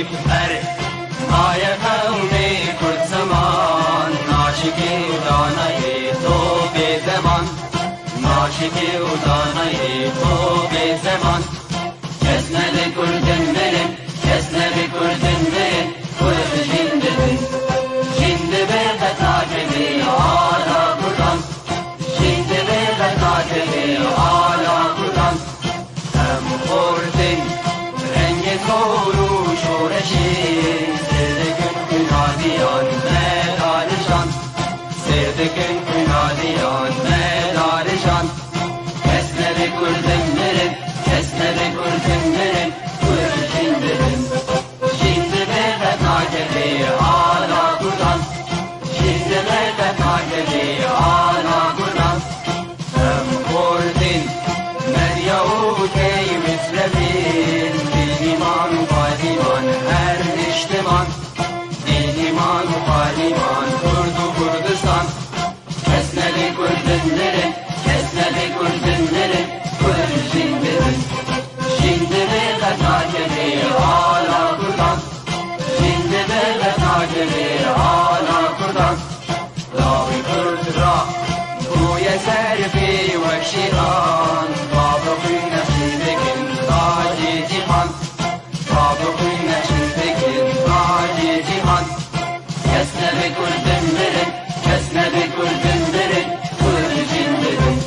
بر مای قومی کرد زمان ناشکی و دانای تو به زمان ناشکی و دانای تو به زمان کس نده کردن بره کس نده کردن بره کرد جنده بره جنده بره تاکبی آلا کردن جنده بره تاکبی آلا کردن هم خوردن رنگ کورو شورشی سردکن کنادیان مدارشان سردکن کنادیان مدارشان کس نده کردن بره کس نده کردن بره کرد جنده بره جنده بره تاکبی آلا کردن جنده بره تاکبی آلا کردن هم خوردن مریوتی مثلبین دیمان و قادیمان هر اجتمان دیمان و قادیمان کرد و کردستان کس نده کردن بره کس نده کردن بره کرد جنده بره جنده بره تاکبی آلا کردن جنده بره تاکبی آلا کردن راوی کرد را گوی سرفی و شیران بابا خوی نشین بکن تاجی جیهان بابا خوی نشین بکن تاجی جیهان کس نده کردن بره کس نده کردن بره کرد جنده بره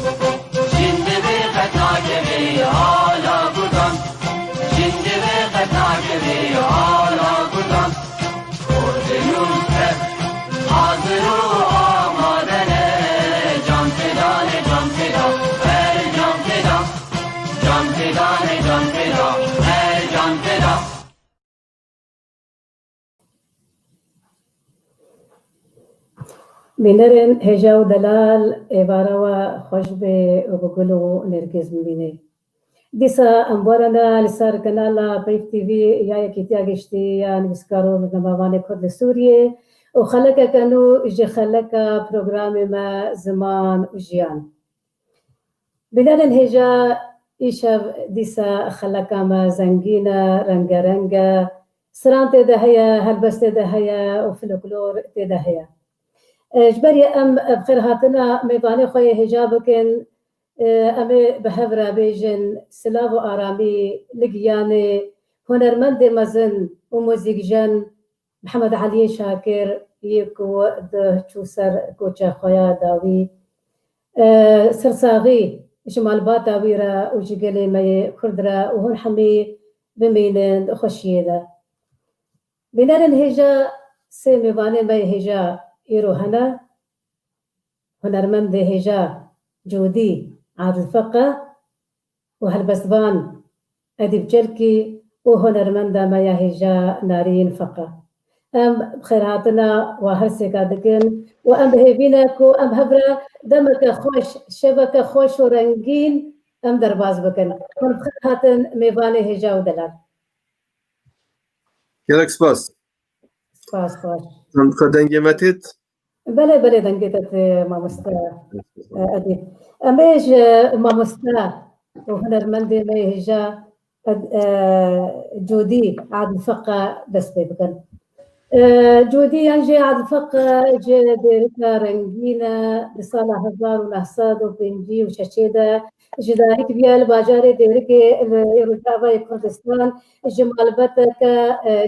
جنده بره تاکبی آلا کردن جنده بره تاکبی آلا کردن کردنون تر حاضر و آمادنه جان فدانه جان فدا هر جان فدا جان فدانه جان فدا هر جان فدا بینرن هجا و دلال عباره و خوش به بگل و نرگز میبینه دیسا انبارنا لسر کنال پیف تیوی یا یکی تیاگشتی یا نویسکارو نماوان کرد سوریه و خلقه کنو جه خلقه پروگرام ما زمان و جیان بینرن هجا ایشب دیسا خلقه ما زنگینه رنگ رنگ سران تیده هیا هلبس تیده هیا و فلکلور تیده هیا جبري ام بخير هاتنا ميباني خويا هجابكن امي بهفرا بيجن سلاو ارامي لقياني هنرمند مزن وموزيك محمد علي شاكر يكو ده تشوسر كوتشا خويا داوي سرساغي شمال باتاويرا وجيقلي مي كردرا وهون حمي بمينن خشيدا بنارن هجا سي ميباني مي هجا إيرو هنا هنرمند هجا جودي عادل فقه وهالبسبان أديب جلكي وهنرمند ما هجا نارين فقه أم بخيراتنا وهرسي قادقين وأم بهيبينكو أم هبرا دمك خوش شبك خوش ورنجين أم درباز بكن هن بخيراتن ميباني هجا ودلال Gerek spas. سپاس خوش خدنگمتت بله دنگتت مامستا أديب أميج مامستا وهنرمندي ميهجا جودي عاد فقه بس بيبقن جودي ينجي عاد فقه جي ديركا رنجينا بصالة هزار ونهصاد وبنجي وشاشيدا جدارك بيال باجاري ديركي الرجابة كردستان جمال باتك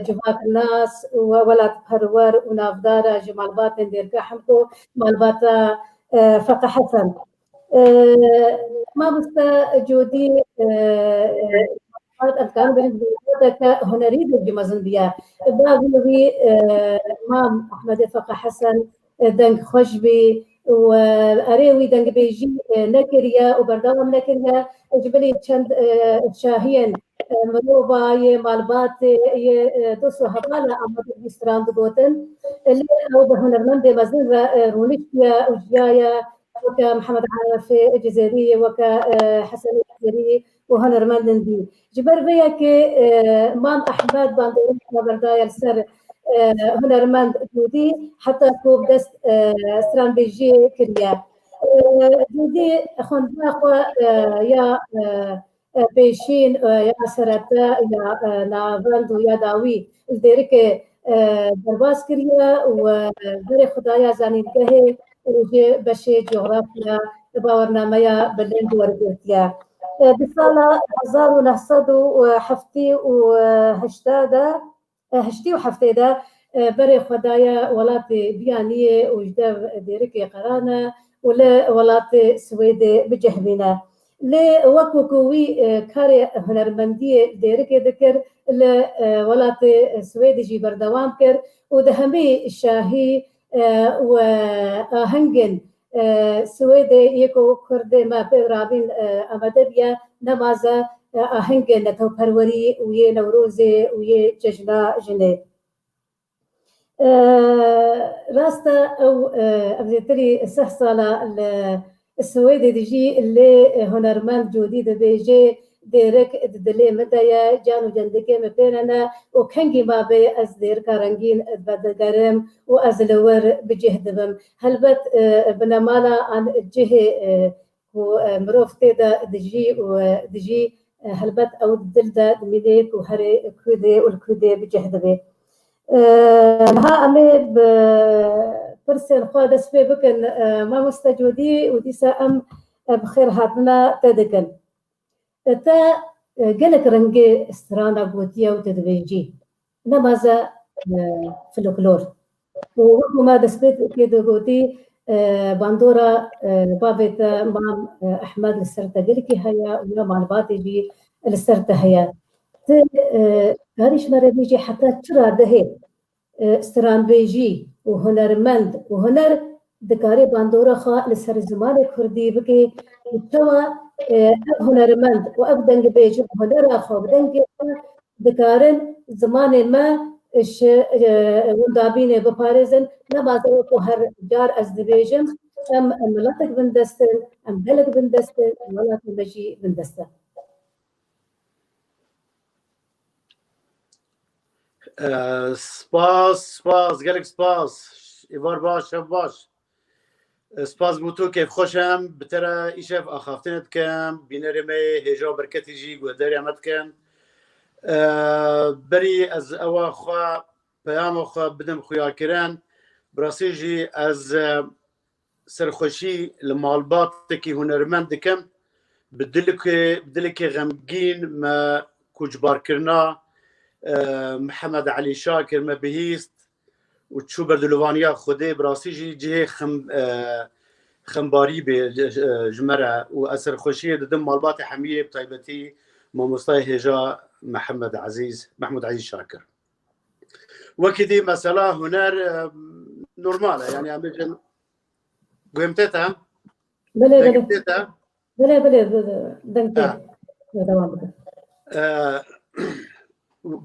جماك الناس وولاد هرور ونافدارا جمال باتن ديركا حمكو مال باتا فقه حسن ما بس جودي أذكار بالنسبة هنري بالجمازن بيا باغي إمام أحمد فقه حسن دنگ خوش بي وأريوي دنگ بيجي نكريا وبردوام نكريا جبلي چند شاهين مروبا يه مالبات يه دوسو هبالا أمد بيستراند بوتن اللي أو بهنرمند مزن رونيشيا وجيايا وكا محمد عارف الجزائري وكا حسن الجزائري وهنرمند دي جبر فيا كي مام أحمد باندوري بردايا السر هنرمند جودي حتى كوب دست سران بيجي كريا جودي خون باخو يا بيشين يا سرتا يا نافند ويا داوي الديرك درباس كريا وغير خدايا زانين كهي وجي بشي جغرافيا باورنامه يا بلند وردتيا بسالة 1970 هشتي وحفتيدا بري خدايا ولاتي بيانية وجدار ديركي قرانا ولا ولاتي سويدي بجهبنا لي وكوكوي كاري هنرمندية ديركي ذكر ولاتي سويدي جي بردوام كر ودهمي شاهي وهنجن سويدي يكو كردي ما برابين أمدبيا نمازا هنجن نتو پروري ويه نوروزي ويه ججنا جنيه راستا او ابزيتري 6 سالة السويدي ديجي اللي هنرمند جودي دبيجي ديرك دلي مدايا جانو جندكي مبيننا وكنجي ما بي از دير كارنجين بدقرم وازلور بجهدبم هلبت بنمالا عن الجهة ومروفتي دا ديجي وديجي هلبت او دلدا دميليك وهري كودي والكودي بجهدبي ها أمي برسل خود سبي بكن ما مستجودي وديسا أم بخير هاتنا تدكن تا قلك رنجي استرانا بوتيا وتدبيجي نمازا فلوكلور وما دسبيت كيدو قوتي باندورا بابيتا مام أحمد السرطة قلكي هيا ويا معلباتي جي السرطة هيا هاريش مرة بيجي حتى ترى دهي استرانبيجي وهنرمند وهنر دكاري باندورا خا لسر زمان كردي بكي توا هنرمند وابدنج بيجي هنر خا بدنج دكارن زمان ما اش وندابين بباريزن نبازو کو هر جار از دبيجم ام ملتك بندستن ام بلد بندستن ولا بيجي بندستن سپاس گلک سپاس ایوار باش شب باش سپاس بوتو کیف خوشم بتره ایشف آخافتنت کم بینر می هجا برکتی جی گودری امد کم بری از اوا خوا پیام خوا بدم خویا کرن براسی جی از سرخوشی لمالبات کی هنرمند کم بدلک غمگین ما کجبار کرنا محمد علي شاكر ما بهيست وتشوبر دلوانيا خدي براسيجي جي خمباري بجمرة وأسر خوشية دم مالباتي حمية بطيبتي مصطفى هجا محمود عزيز شاكر وكدي مسألة هنر نورمالة يعني عم قيمتها بله دنكي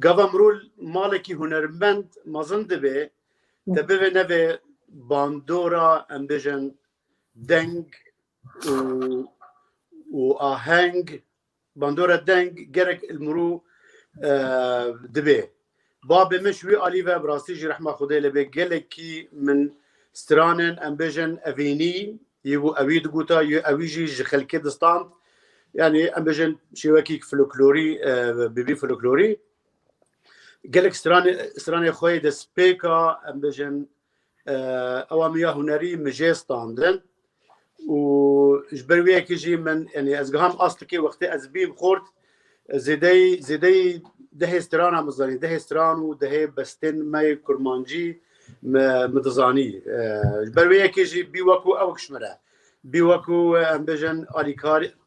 گاوام رول مالکی هنرمند مازند به تبه نوی باندورا امبیجن دنگ و آهنگ باندورا دنگ گرک المرو دبه باب مشوی علی و براستی جی رحمه خدای لبه گلکی من سترانن امبیجن اوینی یو اوید گوتا یو اویجی جخلکی دستاند يعني امبيجن شوكيك فلكلوري بيبي فلكلوري قالك ستراني خوي د سبيكا امبيجن اواميا هنري مجيستاندن وجبرويه كيجي من يعني ازغام اصلكي وقت ازبيم خورت زيدي ده سترانا مزاني ده سترانو ده بستن ماي كرمانجي مدزاني جبرويه كيجي بيوكو او كشمره بيوكو امبيجن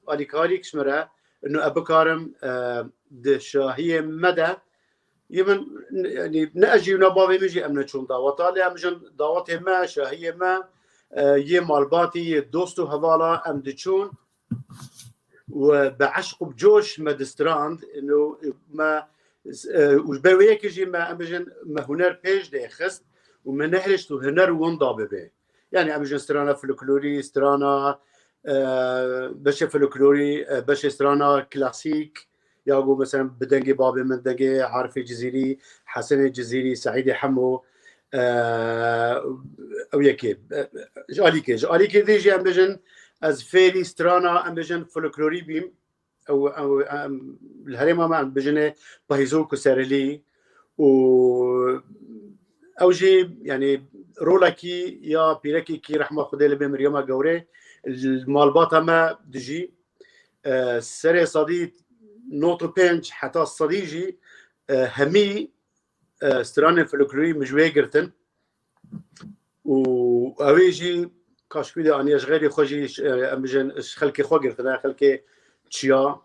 اليكاري كشمره انه ابكارم د شاهيه مدى يمن يعني ناجي ونبابي مجي امنا شون دعوتالي امجن دعوتي ما شاهيه ما يه مالباتي دوستو هوالا ام دچون وبعشق بجوش ما دستراند انه ما وجبرويه كيجي ما امجن ما هنر بيج دي خست وما نهرشت هنر وندابه به يعني امجن سترانا فلكلوري سترانا باش فلكلوري باش سترانا كلاسيك ياقو مثلا بدنجي بابي من دنجي عارفي جزيري حسن الجزيري سعيد حمو او يكي جاليكي ديجي امبيجن از فيري سترانا امبيجن فلكلوري بيم او الهريمه ما بجنه بهيزو كسرلي و اوجي يعني رولكي يا بيركي كي رحمه خدي لبي مريم غوري المالبات ما دجي سري صديق نوتو بينج حتى الصديجي همي ستران فلكلوري مجوي قرتن و اويجي كاشكودا اني غيري خوجي امجن خلكي خو قرتن خلكي تشيا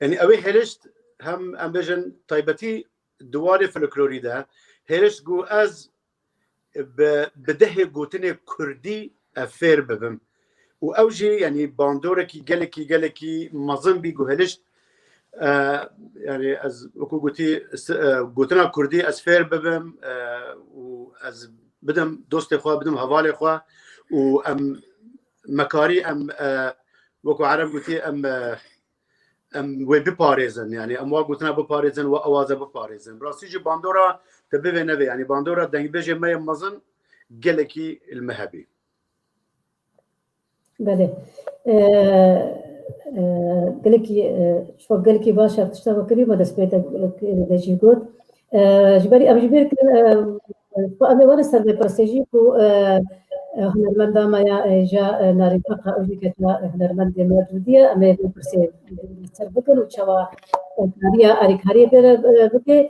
يعني اوي هلشت هم امبجن طيبتي دواري فلكلوري ده هلشت جو از بده قوتني كردي افير ببم واوجي يعني باندوركي قالكي مظن بيجو هلشت يعني از وكو قوتنا كردي اسفير ببم واز بدم دوستي خو بدم هوالي خو وام مكاري ام وكو عرب قلتي ام وي بباريزن يعني ام قلتنا بباريزن واوازه بباريزن براسيجي باندورا تبي نبي يعني باندورا دنج بيجي ما مظن قالكي المهبي بله قالكي شو قالكي باشا تشتغل كريمة دس بيتك دجي قد جبري أم جبري أمي وانا سر برستيجيكو هنرمند ما جا نارفقها أوجي كتلا هنرمند مدودية أمي برسي سر بكن وشوا كاريا أريكاريا بكي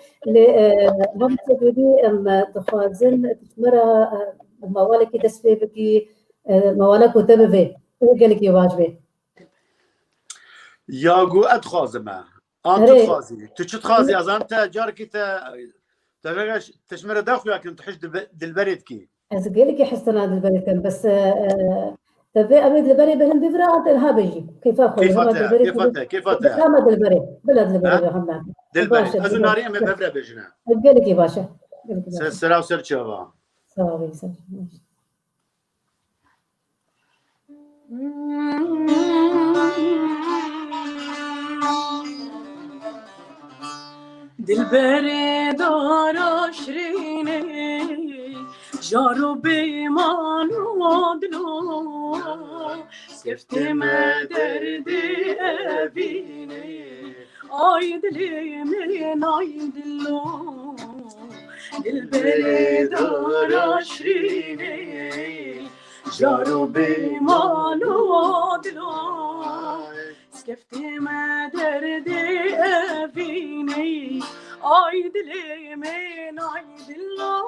لهم تدودي أم تخازن تمرة موالك دس بكي موالك وتبفي قالك يواجبه ياغو ادخازمه انت تخازي تشتخازي از انت جاركي تغش تشمر داخل لكن تحش دلبريدكي از قالك يحسنا دلبريد كان بس تبي ابي دلبريد بهم بفرا الهابجي كيف اخذ كيف ما دلبريد بلا دلبريد هم دلبريد از ناري ام بفرا بجنا قالك يا باشا سلام سرچوا سلام دلبری دارا شرینه جارو بیمان و دلو سکفته ما دردی ابینه آی دلی من آی دلو دلبری دارا شرینه جارو بیمان و دلو سكفتي ما دردي أفيني عيد لي من عيد الله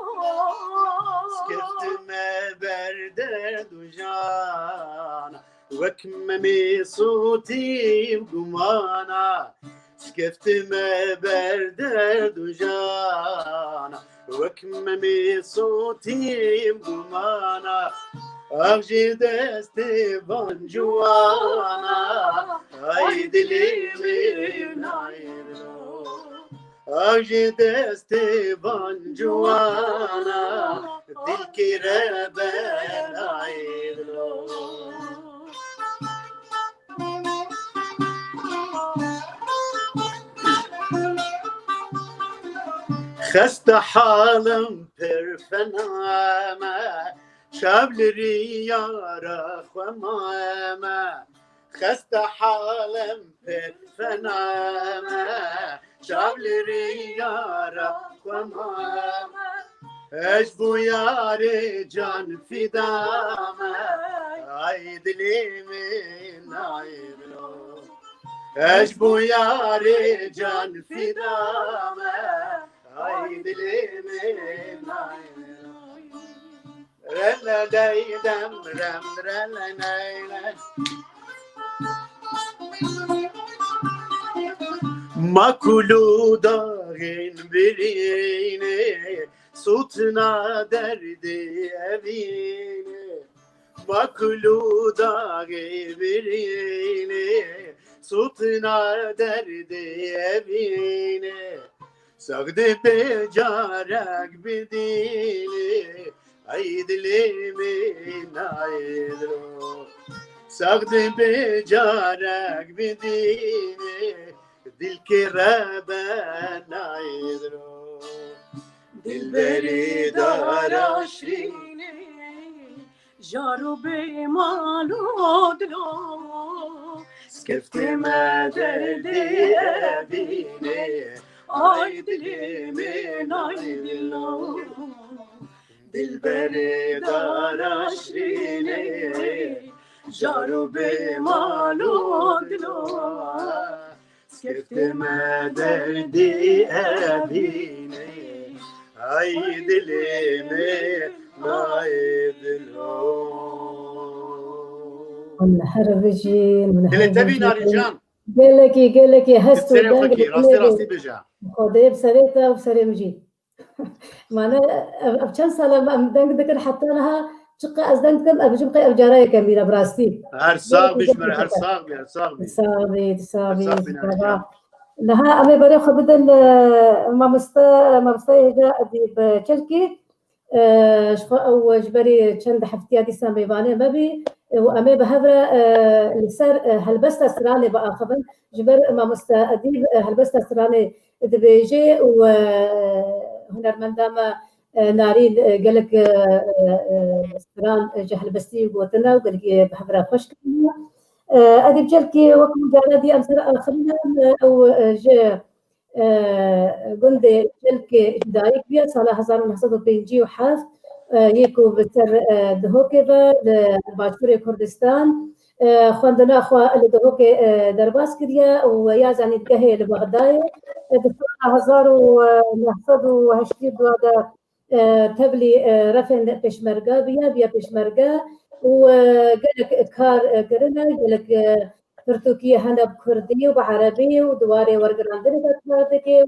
سكفت ما بردد وجانا وكممي صوتي وقمانا سكفت ما بردد وجانا وكممي صوتي وقمانا أغجي دستي بانجوانا عيد لي من عيدلو أغجي دستي بانجوانا دلكي ربان عيدلو خست حالم برفنامه شابلري يا رخوامه خست حالم برفنامه شابلري يا رخوامه اجبو ياري جان فدامه عيد لي من عيدلو اجبو ياري جان فدامه عيد لي من عيدلو رلا دايدم رم رلا نايلا ما كلو داغين بريني صوتنا دردي أبيني ما كلو داغي بريني صوتنا دردي أبيني سقد بجارك بديني عيد لي من عيدلو سقد بجارك بديني دلكي ربان عيدلو دلبري دار شريني جارو به مالو دلو سکفتی ما دردی ابینه آی دلی من آی دلو دل بری دارا شرینه جارو به مالو دلو سکفتی ما دردی ابینه ای دل مای دلو ونهربجين دل تبي ناري جان قال لك هستو تسري فكي راسي بجا خدي بسريتها وبسري مجي معناها بكم سنة دنگ دكر حتى لها شقة أزدنگ كم أبجم قي أبجاري كميرة براستي هر ساق بيشمر هر ساق بي هر ساق بي تسابي لها أمي بري خبدن ما مستا هجا أدي بشلكي شخو أو جبري چند حفتياتي سامي باني مبي وأمي بهبرة لسر هلبستا سراني بقى خبن جبر ما مستا أديب هلبستا سراني دبيجي وهنر من دام نارين قالك سران جهل بستي وقوتنا وقالك بهبرة خوش أدي بجلكي وقت مجالدي أمسر خلينا أو جا قندي جلكي جداري كبير صالة 1905 وحاف يكو بسر دهوكيفا لباشوري كردستان خواندنا أخوة اللي دهوكي درباس كريا ويازعني القهي لبغداي دفعنا 1920 هذا تبلي رفن بشمرقة بيا بشمرقة وقالك كار قرنا قالك تركيا هنا بكردي وبعربي ودواري ورقران درجة كاردكي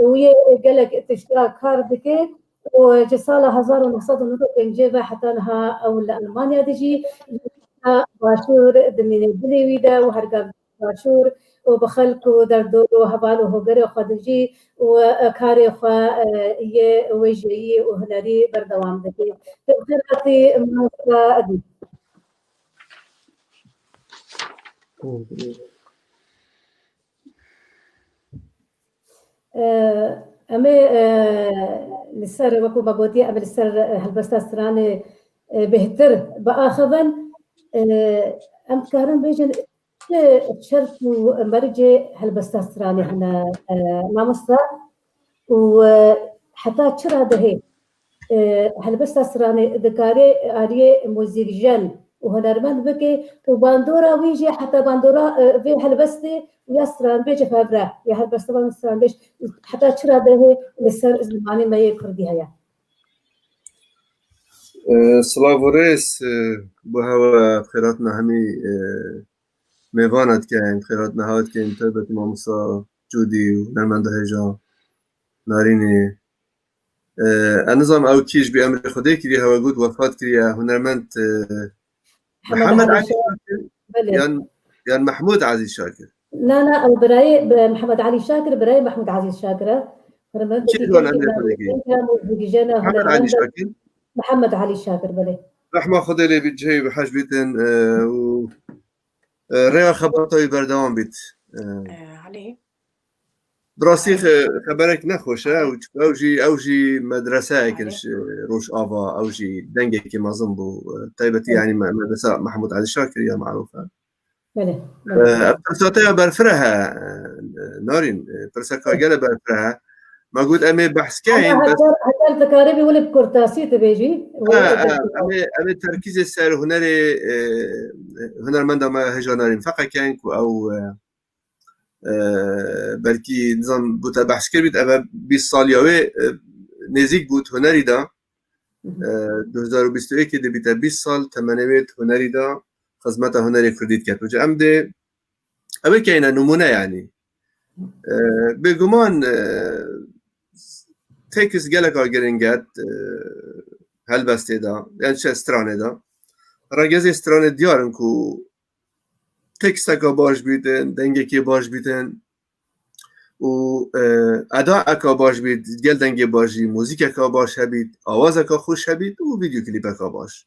ويا قالك تشترى كاردكي وجسالة 1905 حتى لها أو لألمانيا تجي باشور دمين الدليويدا وهرقا باشور وبخلكو دردو وهبالو هوغري وخدجي وكاري خوا يه ويجي وهنري بردوام دكي تبخيراتي مصر أدي أمي لسر وكو بقوتي أمي لسر هلبستا سراني بهتر بآخذن أم كارن بيجن شرطو مرجع هلبستا سراني هنا ما مصر وحتى تشرى دهي هلبستا سراني ذكاري آريه موزيجن وهنرمند بكي وباندورا ويجي حتى باندورا في هلبستي ويسران بيجي فابرا يا هلبستا باندورا بيج حتى تشرى دهي لسر زماني ما يكردي هيا سلاوريس بهوا خيراتنا همي ميفانت كاين خيراتنا هات كاين تبت مامسا جودي ونرمند هجا ناريني النظام او كيش بأمر خدي كري هوا قد وفات كري هنرمند محمد علي شاكر يعني محمود عزيز شاكر لا البراي محمد علي شاكر براي محمود عزيز شاكر محمد علي شاكر محمد علي شاكر بلي رحمة خدي لي بيجي بحاج بيتن و ريا خبرتوي بردوام بيت علي دراسي خبرك نخوش اوجي مدرسة كرش روش آفا اوجي دنجي كما ظنبو طيبتي يعني مدرسة محمود علي شاكر يا معروفة بلي برساتي برفرها نارين برساكا قال برفرها ما قلت امي بحث كاين بس حتى التكاريبي ولا بكورتاسي تبيجي امي تركيز السعر هنري هنرمند ما هجا نارين فقط كاين او بلكي نظام بوتا بحث كربيت اما 20 سال ياوي نزيك بوت هنري دا 2021 كده بيتا 20 سال 800 هنري دا خدمتها هنري كرديت كات وجا امدي اوي كاينه نمونه يعني بگمان تکس گلکا گرینگت هلبسته دا یعنی چه استرانه دا راگز استرانه دیارن کو تکس اکا باش بیتن دنگه که باش بیتن و ادا اکا باش بیت گل دنگه باشی موزیک اکا باش هبید آواز اکا خوش هبید و ویدیو کلیپ اکا باش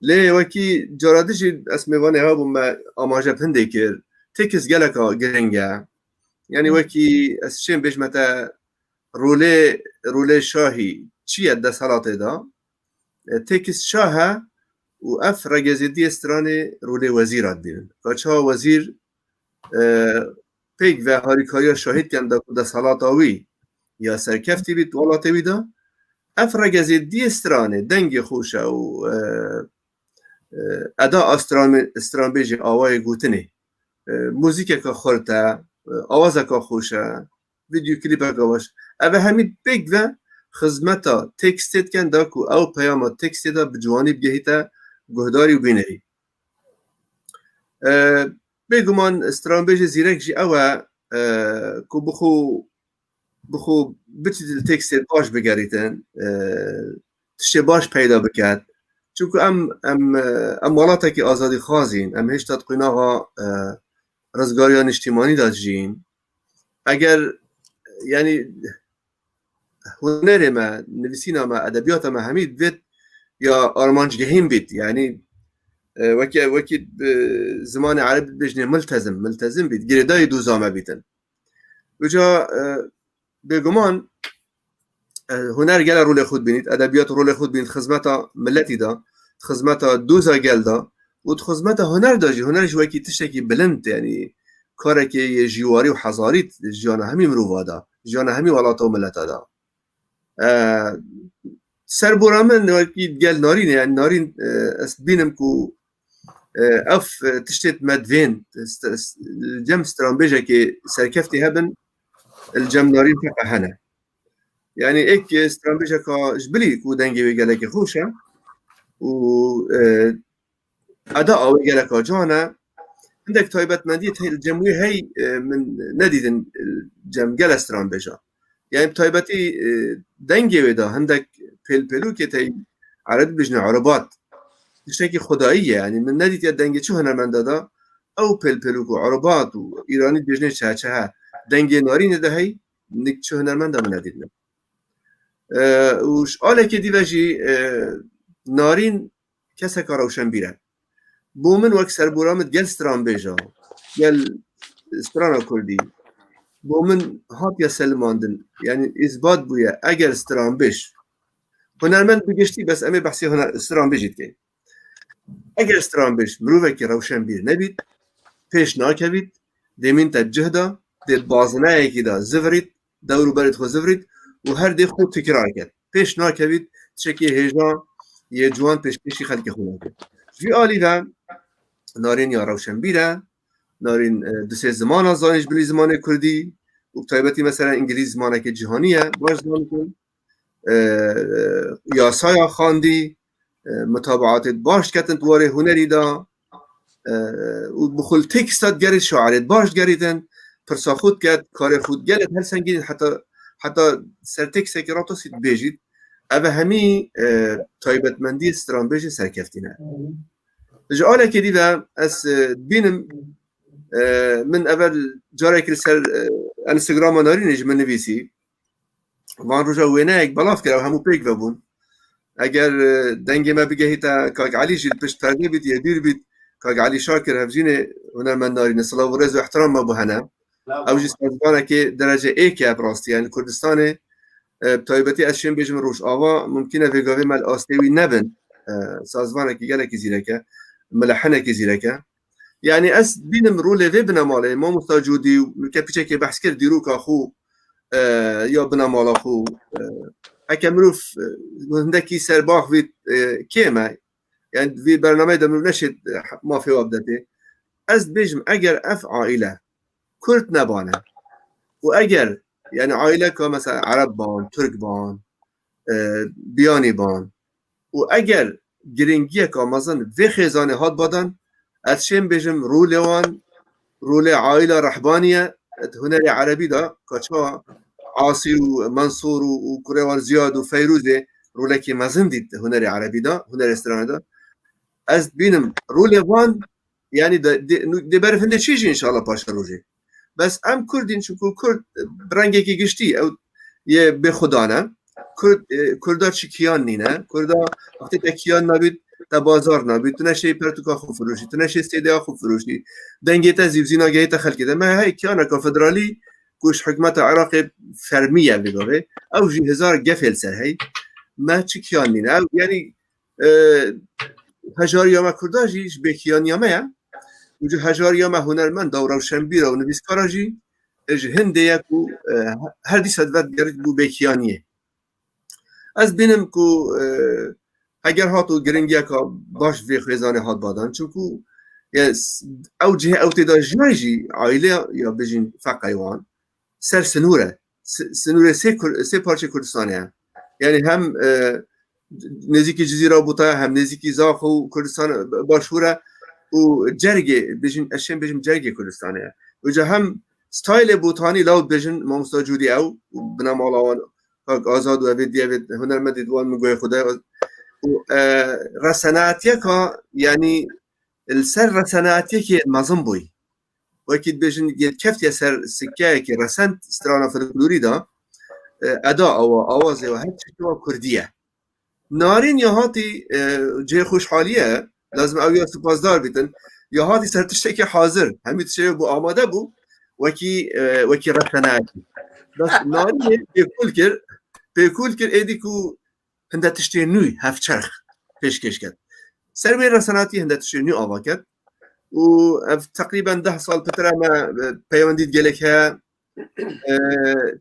لی وکی جارادش اسمیوانه ها بوم آماجه پنده کر تکس گلکا گرینگه يعني وكي الشين بيش متى رولي شاهي چي ده صلاته دا تکس شاه و اف رگزیدی استرانه رول وزیرات بینن کچا وزیر پیک و هاریکاری شاهد کنده که ده سالات آوی یا سرکفتی بید والاته بیده اف رگزیدی استرانه دنگ خوشه و ادا استران بیجی آوای گوتنه موزیک که خورده آواز که خوشه ویدیو کلیپ که باش اوه همین پیک و خدمتا تکستت کنده که او پیام تکست دا بجوانی بگهیتا گهداری و بینری بگمان استرانبیج زیرک جی اوه که بخو بچید تکست باش بگریتن تشه باش پیدا بکرد چونکه ام والاتا که آزادی خوازین ام هشتا تقیناها رزگاریان اجتماعی داد جین اگر یعنی هنر ما نویسینا ما ادبیات ما همید بید یا آرمانجگهیم بید یعنی وکی زمان عرب بجنه ملتزم بید گردای دوزامه بیدن وجا بگمان هنر گل رول خود بینید ادبیات رول خود بینید خدمتا ملتی دا خدمتا دوزا گل دا و خدمتا هنر داجی هنرش وکی تشکی بلند یعنی کاری که جیواری و حضاریت جیان همی مرووادا جیان همی ولاتا و ملتا دا سربورامن وکی گل نارین یعنی نارین است بینم کو اف تشتت مدوین الجم استرانبیجه که سرکفتی هبن الجم نارین فقهنه يعني ايك استرامبيجا كا جبلي كو دنگي ويگلك خوشه و اداء ويگلك جانا عندك تايبت مندي الجموي هي من نديدن جمگل استرامبيجا يعني تايبتي دنگي ودا عندك بلبلو كتي عرب بجن عربات تشتكي خدائيه يعني من نديت يا دنگي شو هنرمند دا او بلبلو كو عربات و ايراني بجن چاچها دنگي نارين ده هي نك شو هنرمند من نديدن وش آله که دیوژی نارین کسی که روشن بیره بومن وقت سربورامت گل استرانبیجا گل استرانا کردی بومن هات یا سلماندن یعنی اثبات بویا اگر استرانبیش هنرمند بگشتی بس امی بحثی هنر استرانبیجید که اگر استرانبیش مروفه که روشن بیر نبید پیش ناکوید دیمین تا جهدا دید بازنه ایکی دا زفرید دورو برید خو زفرید و هر دی خود تکرار کرد پیش ناکوید چکی هجا یه جوان پیشی خلق خونه کرد جوی آلی و نارین یا روشن بیره نارین دو سه زمان از دانش بلی زمان کردی و طایبتی مثلا انگلیز زمانه که جهانیه باش زمان کن یاسایا خاندی مطابعات باش کتن تواره هنری دا و بخل تکستات گرید شعرت باش گریدن پرسا خود کرد کار خود گلت هر سنگین حتی سرتکس که را تو سید بیجید اوه همی تایبتمندی استرانبیج سرکفتینه جعاله که دیده از بینم من اول جاره که سر انستگرام نارینش من نویسی وان روژا وینه یک بلاف کرد و همو پیک ببون اگر دنگی ما بگهی تا کاک علی جید پشت پرده بید یا دیر بید کاک علی شاکر هفجین هنرمند نارینه صلاح و رز و احترام ما بهنه او جی سازمانه که درجه ایکی براستی یعنی کردستان تایبتی از شیم بیجم روش آوا ممکنه ویگاوی مل آستیوی نبن سازمانه که گله که زیرکه ملحنه که زیرکه یعنی از بینم رول وی بناماله ما مستاجودی که پیچه که بحث کرد دیرو که خو یا بناماله خو اکه مروف هندکی سرباخ وید کیمه یعنی وی برنامه دمرو نشد مافی وابدته از بیجم اگر اف عائله کرد نبانه و اگر یعنی عائله که مثلا عرب بان ترک بان بیانی بان و اگر گرینگیه که مازن وی خیزانه هات بادن از شیم بیجم رول عائله رحبانیه هنر عربی دا کچا عاصی و منصور و کروان زیاد و فیروزه روله که مازن دید هنر عربی دا هنر استرانه دا از بینم رول وان یعنی دی برفنده چیجی انشاءالله پاش روزه بس ام کردین چون کرد برنگی که گشتی او یه به خدا نه کردا چی کیان نینه کردا وقتی که کیان نبید تا بازار نبید تو نشه پرتوکا خوب فروشی تو نشه استیدیا خوب فروشی دنگی تا زیبزینا گهی تا خلقی ده ما های کیانا که فدرالی کوش حکمت عراق فرمیه بگاوه او جی هزار گفل سر هی ما چی کیان نینه او یعنی هجاریامه کرداجیش بکیانیامه یا وجه هجاریامه هنرمند و روشنبیر و نویسکاراجی اج هنده یکو هر دی صدوت گرد بو بکیانیه از بینم کو اگر هاتو گرنگی که باش وی خیزانه هات بادن چونکو او جه او تدا جنایجی عائله یا بجین فقیوان سر سنوره سه پارچه کردستانه یعنی هم نزدیکی جزیره بوتا هم نزدیکی زاخ و کردستان باشوره و جرگه بجین اشیم بجین جرگه کردستانه و جا هم ستایل بوتانی لاو بجین مامستا جودی او بنام آلاوان آزاد و اوید دیوید هنرمندی دوان مگوی خوده رساناتیه که یعنی السر رساناتیه که مازم بوی وكيد بيجن كيف يسر سكايك رسنت استرانا فلكلوري دا اداء او اوازي وهيك شو كرديه نارين يهاتي جي خوش حاليه لازم اويا سپاسدار بيتن يهاتي سر تشتكي حاضر همي تشي بو آماده بو وكي رسناتي بس نارين بيقول كر ايديكو هندا تشتي نوي هف چرخ پیشکش کرد سر بين رسناتي هندا تشتي نوي آوا کرد و تقریبا 10 سال پتر ما پیوندید گلک ها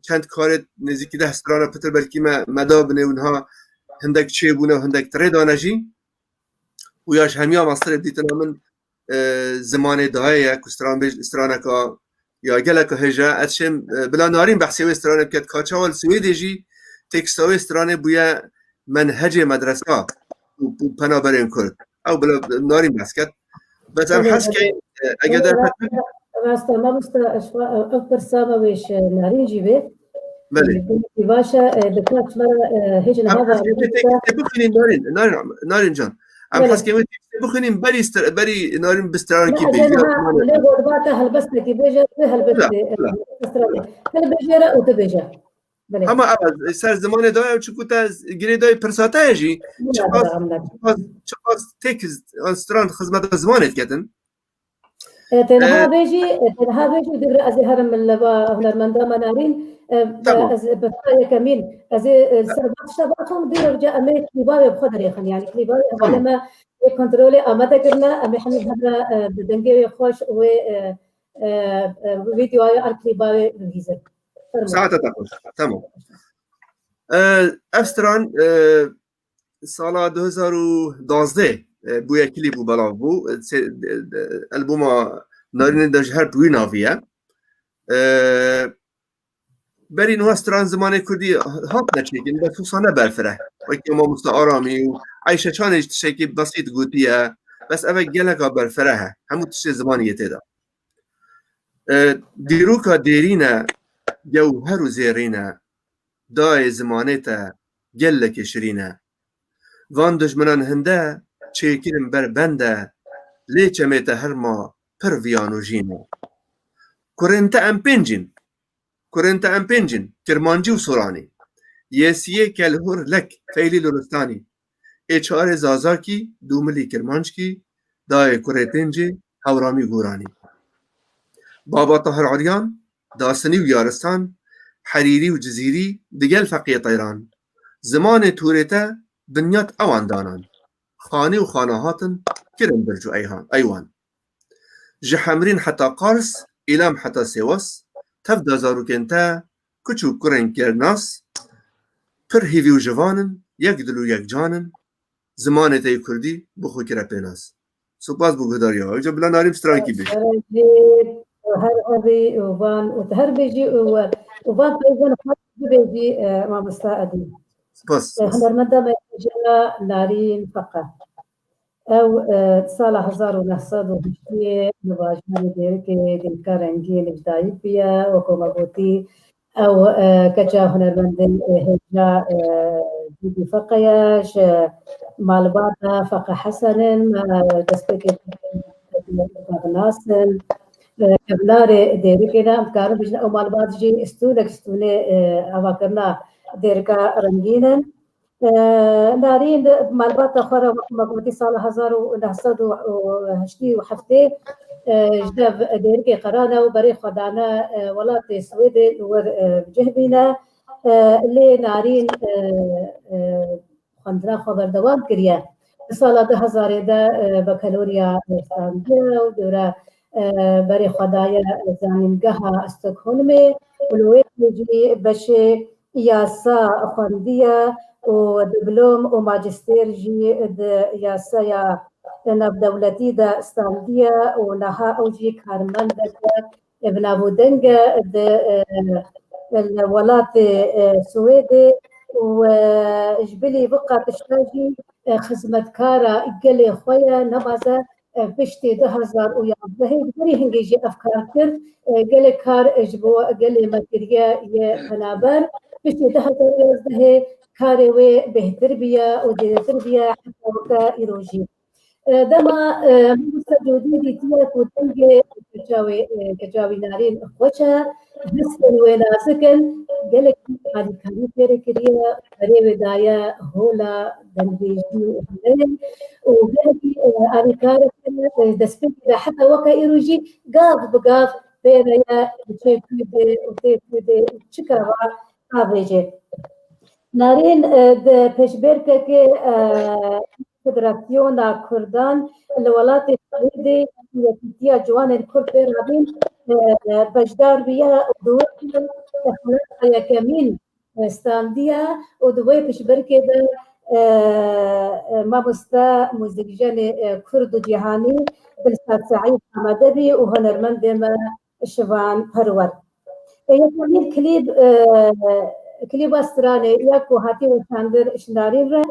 چند کارت نزدیکی 10 سال پتر بلکی ما مدابنه اونها هندک چه بونه و هندک تره دانجی و یاش همیا مصر دیتنا من زمان دهایه کستران بیج استرانکا یا گلک هجا اتشم بلا نارین بحثی و استرانه بکت کاچاوال سویدی جی تکستاوی استرانه بویا منهج مدرسه و پنابرین کرد او بلا نارین بحث کرد بس ام حس كاين اقدر راست ما بست اكثر سامه ويش نارين جيبه بلي باشا دكتور مره هيج هذا بخني نارين جان ام حس كاين بخني بري نارين بستران كي بيجي لا غرباته هل بس كي بيجي هل بس هل بيجي وتبيجي اما ابد سر زمان دای چکوتا گریدای پرساتایجی چقدر تک استران خدمت زمانت کردن تنها بيجي دبر از هرم اللبا هنرمندا منارين از بفاية كمين از سربات شباتهم دير رجع امي كليباوي بخدر يخن يعني كليباوي لما كنترولي امدا كرنا امي حمد هذا بدنجي خوش و فيديو على كليباوي ريزه ساعات تاخذ تمام افستران سال 2012 بویا کلیپ بو بلا بو البوم نارین دجهر بوی ناویه بری نو استران زمان کردی هات نچیکن بس خصوصا برفره وقتی ما مستعارمی و عیشه چانش تشکی بسیط گوتیه بس اوه گلکا برفره همو تشه زمانیه تیدا دیروکا دیرینه جوهر زيرينا داي زمانيتا جلك شرينا وان دجمنان هندا چيكرن بر بندا لي چميتا هرما پرويانو جينا كورنتا ام پنجن كرمانجي وصوراني يسيه كالهور لك فيلي لورستاني اچار زازاكي دوملي كرمانجكي داي كوري پنجي هورامي غوراني بابا طاهر عريان داستنی و یارستان حریری و جزیری دگل فقیه طیران زمان توریته بنیات اوان دانان خانه و خانهاتن کرن برجو ایوان جحمرین حتی قارس ایلام حتی سیواس تفدا زاروکنتا کچو کرن کرناس پر هیوی و جوانن یک دلو یک جانن زمان تی کردی بخو کرا پیناس سپاس بگوداری ها اجا بلا ناریم سترانکی بیش هر أبي وتهر بيجي وبان بيجي بيجي ما مستعدي بس هنرمدا بيجي نارين فقط أو سال 1920 نواجهنا ديرك دينكارنجي نجداي فيها وكومابوتي أو كجا هنرمدا هجا دي فقياش مالباتا فقه حسن تسبيك ناسن قبلار ديركنا كانوا بيجنا أو مالبات جي استوني أواكرنا ديركا رنجينا نارين مالبات أخرى مقبتي صالة 1920 وحفتي جداب ديركي قرانا وبري خدانا ولات سويدي وجهبينا اللي نارين خندنا خبر دوام كريا سال 2000 ده بكالوريا استانجا ودورة بري خدايا زانينجها استokholm ولويت جي بشي ياسا خندية ودبلوم وماجستير جي ياسا يا ناب دولتي دا استانجية ونها أوجي كارمند ابن أبو دنجا الولايات السويدي وجبلي بقى تشتاجي خدمت كارا قال خويا نبازة بشتي 2000 ويا بهي بري هنجي افكار كر قال كار اجبو قال ماتيريا يا هنابر بشتي 2000 يزده كاري وي بهتر بيا ودي تربيه حتى وكا يروجي دما مستجودي دي تيا كوتنجي كجاوي نارين اخوشا هسكن وناسكن قالك هذه كانت كريا بري بداية هولا دنبيجي وهلين وقالك هذه كانت دسبت حتى وكا يروجي قاف بقاف بيريا تشيكودي وتيكودي تشكرا افريجي نارين د پشبرکه فدراسیون کردان الولايات السويدي وتیا جوان الكرد رابين بجدار بيها ودوي خلق كمين استانديا ودوي پشبرکه ده مابستا مزدجان كرد جهاني بالستاد سعيد حمدبي وهنرمند ما شوان پرور يكمل كليب استراني ياكو هاتي وشاندر شنارين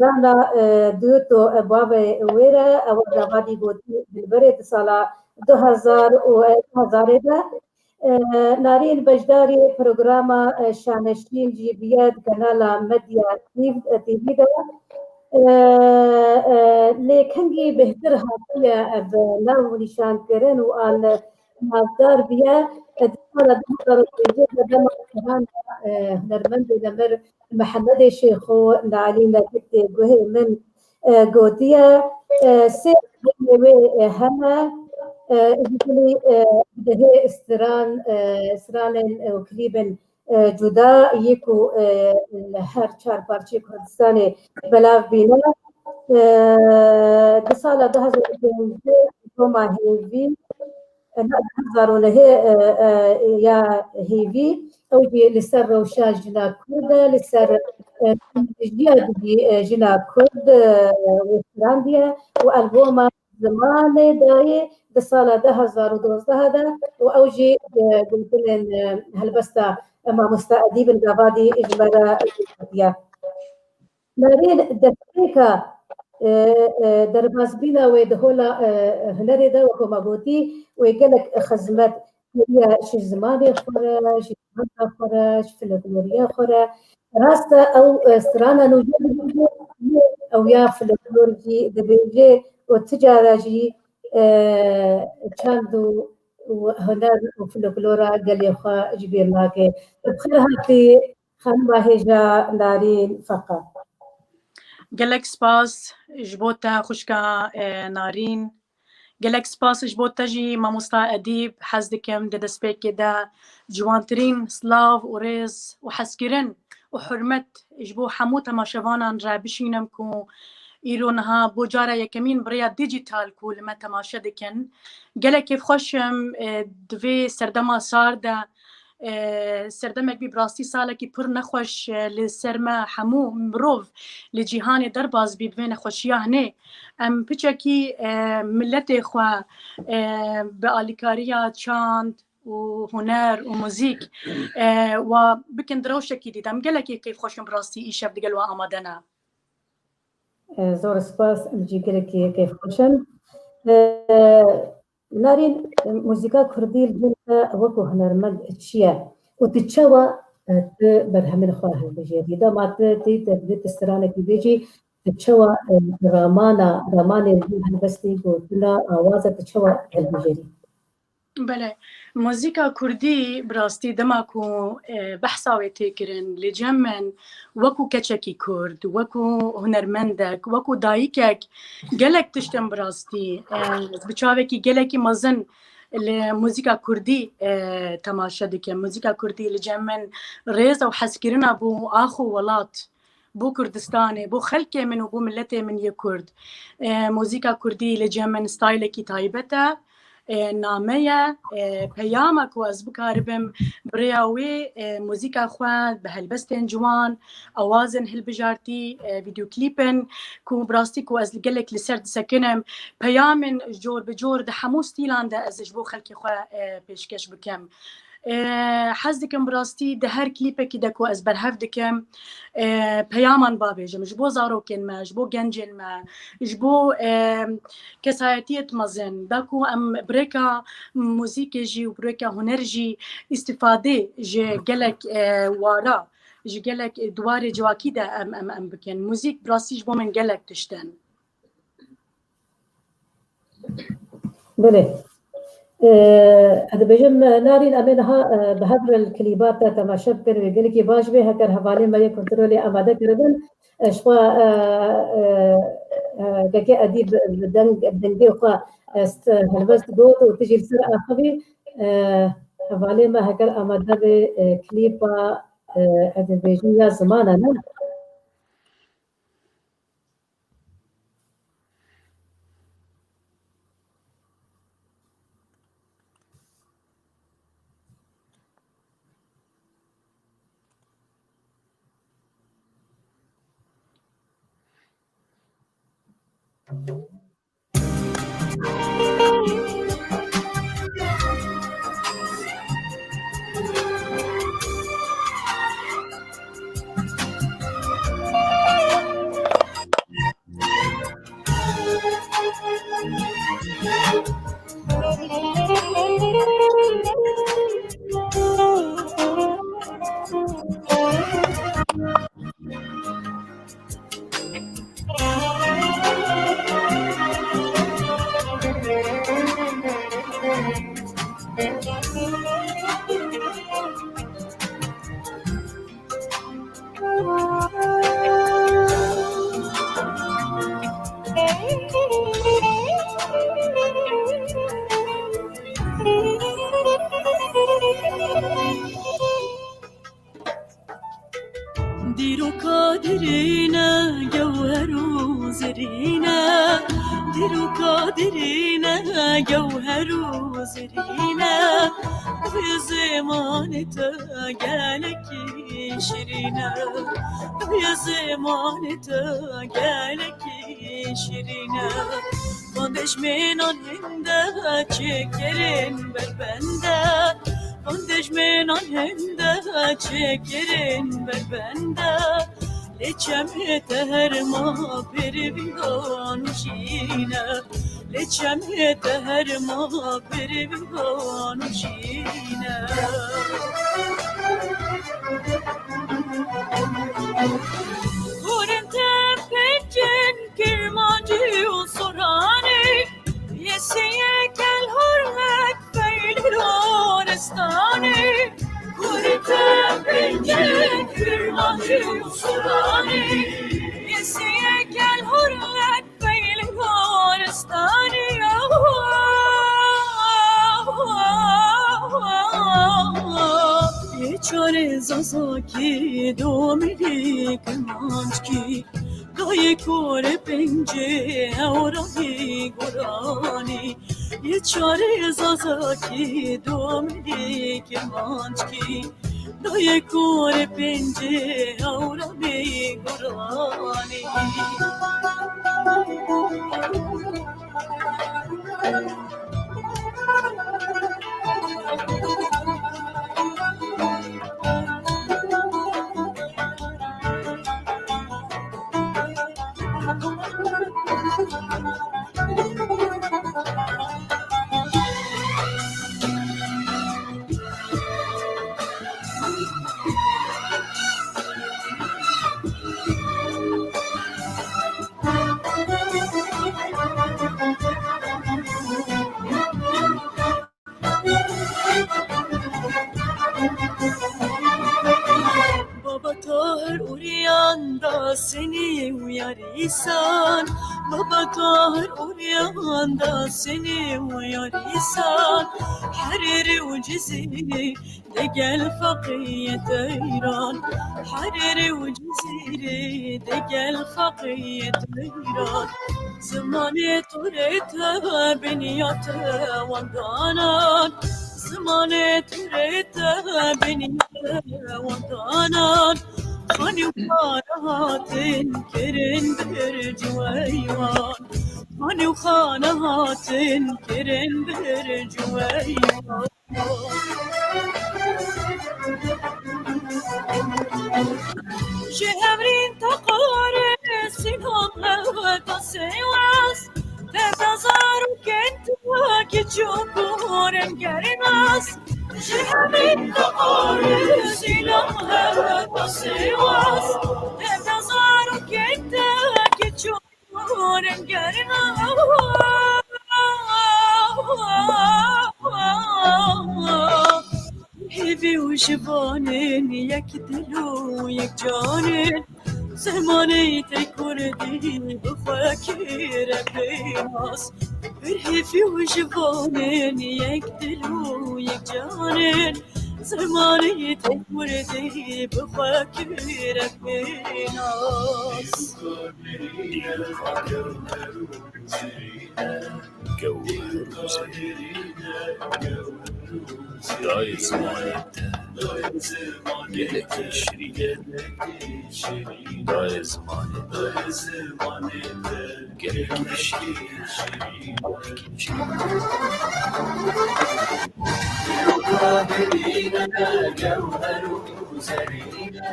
رانا دوتو بابا ويرا او دابادي غوتي بالبريد سالا 2000 و 2000 ده نارين بجداري برنامج شانشين جيبيات كنالا ميديا تي في ده لكنجي بهتر هاتيا بناو نشان كرن وقال مقدار بيا دكتورة دم كمان نرمند نمر محمد شيخو نعلي نكتة جوه من جوديا سير هنا يقولي ده استران وكليبن جدا يكو هر چار پارچه کردستاني بلاف بينا بسالة 2015 توما هيفي هزارونه يا هيفي أوجي لسر روشا جنا كرد لسر جياد جنا كرد وفرانديا وألبوما زمان داي بسالة 2012 هذا وأوجي قلت لهم هلبستا ما مستأديب الجبادي إجمالا نارين دقيقة درباز بينا ويدهولا هنري ده وكما قلتي ويقلك خزمات هي شي زماني خورا شي زماني خورا شي فلكلوريا خورا راستا أو سرانا نوجد أو يا فلكلورجي دبيجي وتجارة جي تشاندو وهنر وفلكلورا قال يخا جبير لاكي بخير هاتي خانما هجا نارين فقط قالك سباس جبوتا خشكا نارين قالك سباس جبوتا جي ماموستا أديب حزدكم ددسبيك كده جوانترين سلاف وريز وحسكرن وحرمت جبو حموتا ما شفانا رابشينمكو إيرونها بوجارة يكمين بريا ديجيتال كول ما تماشى دكن قالك كيف خوشم دوي سردما ساردا سردمك ببراستي سالكي پر نخوش لسرما حمو مروف لجيهان درباز ببين خوشيا هني ام بيچكي ملت خوا بآليكاريا چاند وهنر وموزيك وبكن دروشكي ديدم قالك كيف خوشم براستي إيشاب دقلوا آمادنا زور سپاس امجی گرکی کیف خوشن نارین موسیقى كردي الجنة وكو هنرمند تشيا وتتشوى برهمن خواه بجي دا ما تي تبديت استرانة كي بيجي تتشوى راماني الجنة بستي قلتنا آوازة تتشوى البجري بله موسیقى كردي براستي دماكو بحثاوي تكرن لجمن وكو كچكي كرد وكو هنرمندك وكو دايكك قالك تشتم براستي بچاوكي قالكي مزن الموسيقى كردي تماشا دكم موسيقى كردي لجمن ريزة وحسكرنا بو آخو ولات بو كردستاني بو خلقي من وبو ملتي من يكرد موزيكا كردي لجي من ستايلكي تايبتا نامية بيامك واز بكاربم برياوي موزيكا خوان بهالبستن جوان اوازن هالبجارتي فيديو كليبن كو براستي كو از لقلك لسرد سكنم بيامن جور بجور ده حموس تيلان ده از جبو خلقي خوا بيشكش بكم حز دکم براستی ده هر کلیپه که دکو از برهف دکم پیامان بابه جبو زاروکن ما جبو گنجن ما جبو کسایتیت مزن دکو ام برکا موزیک جی و برکا هنر جی استفاده جی گلک وارا جی گلک دوار جواکی ده ام بکن موزیک براستی جبو من گلک تشتن بله هذا بيجم نارين أمينها بهذا الكليبات تماشى بكر ويقول لك باش بها كر حوالي ما يكنترولي أمادة كردن شوا كأكي أديب دنجي وقا هلبست دوت وتجي السر أخبي حوالي ما هكر أمادة بكليبا هذا بيجم يا زماننا ديرو قادرينا جوهر وزرينا ديرو قادرينا جوهر وزرينا في زمان تاجالك شيرينا في زمان تاجالك شيرينا قندش من هنده çekerin berbende قندش من هنده çekerin berbende لچم تهر ما پربیان شینه لچم تهر ما پربیان شینه Hurun tepecin kirmancı usurani Yesiye gel hürmet feylirarestani Hurun tepecin kirmancı usurani Yesiye gel hürmet feylirarestani Çare zazaki domirik mançki Gaye kore pence aurahi gorani Ye çare zazaki domirik mançki Gaye kore pence aurahi gorani Baba Tahir uryanda seni uyarırsan Baba Tahir uryanda seni uyarırsan Her yeri وجزيري دقل فقية إيران حريري وجزيري دقل فقية إيران زماني طريتها بنيتها وطنان زماني طريتها بنيتها وطنان خاني وخانها تنكرن برجويوان خاني وخانها تنكرن برجويوان شهرين تقارن سنهم هوا سواس تتظاهر كنت كتشوفون انقرناس شهرين تقارن سنهم هوا سواس تتظاهر كنت كتشوفون انقرناس هيفي وشبانين يكدلو يكجانين زماني تكوردي بفكر بيناس هيفي وشبانين يكدلو يكجانين زماني تكوردي بفكر بيناس دای زمانت گلک شیرین دای زمانت گلک شیرین القادرين الجوهر زرينا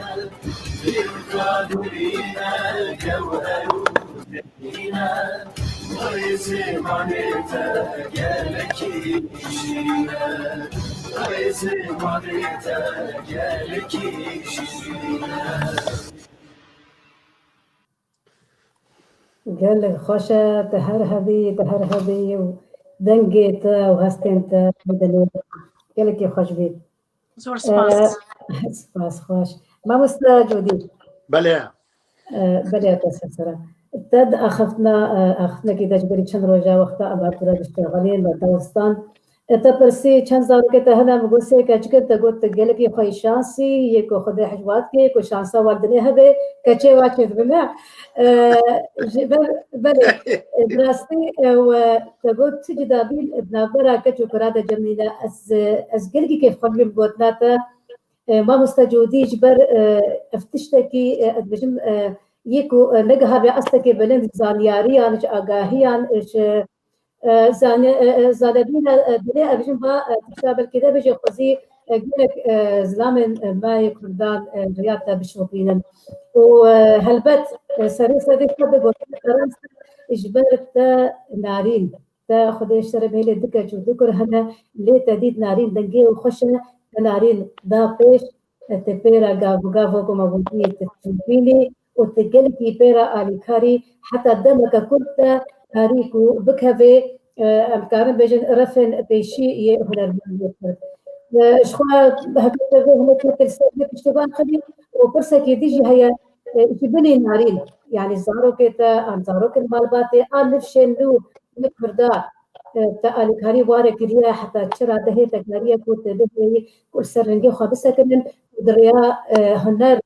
القادرين الجوهر زرينا ويزمانت جلك شيرينا ويزمانت جلك شيرينا قال لك خوشة تهرهبي ودنقيت وهستنت بدليل قال لك يا خوش بيت زور سپاس سپاس خوش ما مستجودي بله بله تسلسلة تد أخذنا كده جبري چند روزا وقتا أبعتورا بشتغلين بدوستان تپرسی چند زارو که تهنا مگوسه که چکر تگوت گلکی خوی شانسی یکو خود حجوات که کو شانسا والدنی هبه کچه واچه بله بله دراستی و تگوت جدابیل بنابرا کچو کرادا جمعینا از گلکی که خود بگوتنا تا ما مستجودی جبر افتشتکی ادبجم یکو نگه به استکی بلند زانیاریان اش آگاهیان اش زادبين دلي أبجم با تشابل كده بيجي خوزي قلك زلام ما يكردان رياضة بشوبينا وهلبت سري صديق قد قلت فرنسا إجبار تا نارين تا خدي شرب هيلي دكا جو ذكر هنا لي تديد نارين دنجي وخشنا نارين دا بيش تبيرا غافو كما قلتي تشوبيني وتقلكي بيرا آليكاري حتى دمك كنت تاريخو بكهفي أمكارن بيجن رفن بيشي يهنر بيجن شخوا هكذا هم تلسل بيشتغل خدي وبرسا كي ديجي هي جبني نارين يعني زارو كيتا أن زارو كالمالباتي أن نفشن لو مكبردا تألي كاري وارا كريا حتى تشرا دهي تكاريا كوت دهي كل سرنجي خابسا كمن ودريا هنر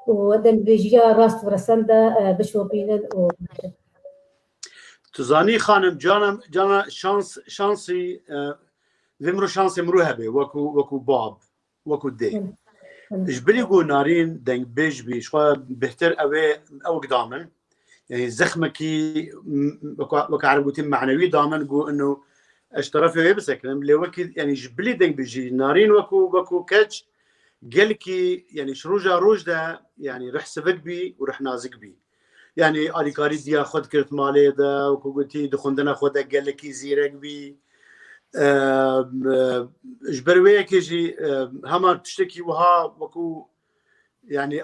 ودن بيجيا راست ورسندا بشوبينن و تزانی خانم جانا شانسی ذمرو شانسی مروه به وکو باب وکو دی اجبري جو نارين دنگ بيج بيش خو بهتر او قدامن يعني زخمكي وكا عربوتي معنوي دامن جو انه اشترفي بس كلام اللي وكي يعني جبلي دنگ بيجي نارين وكو كاتش قالكي يعني شروجا روج ده يعني رح سبق بي ورح نازق بي يعني آلیکاری دیا خود کرد مالی دا و کوگوتی دخوندن خود گلکی زیرک بی جبرویه که جی همه تشتکی وها وکو يعني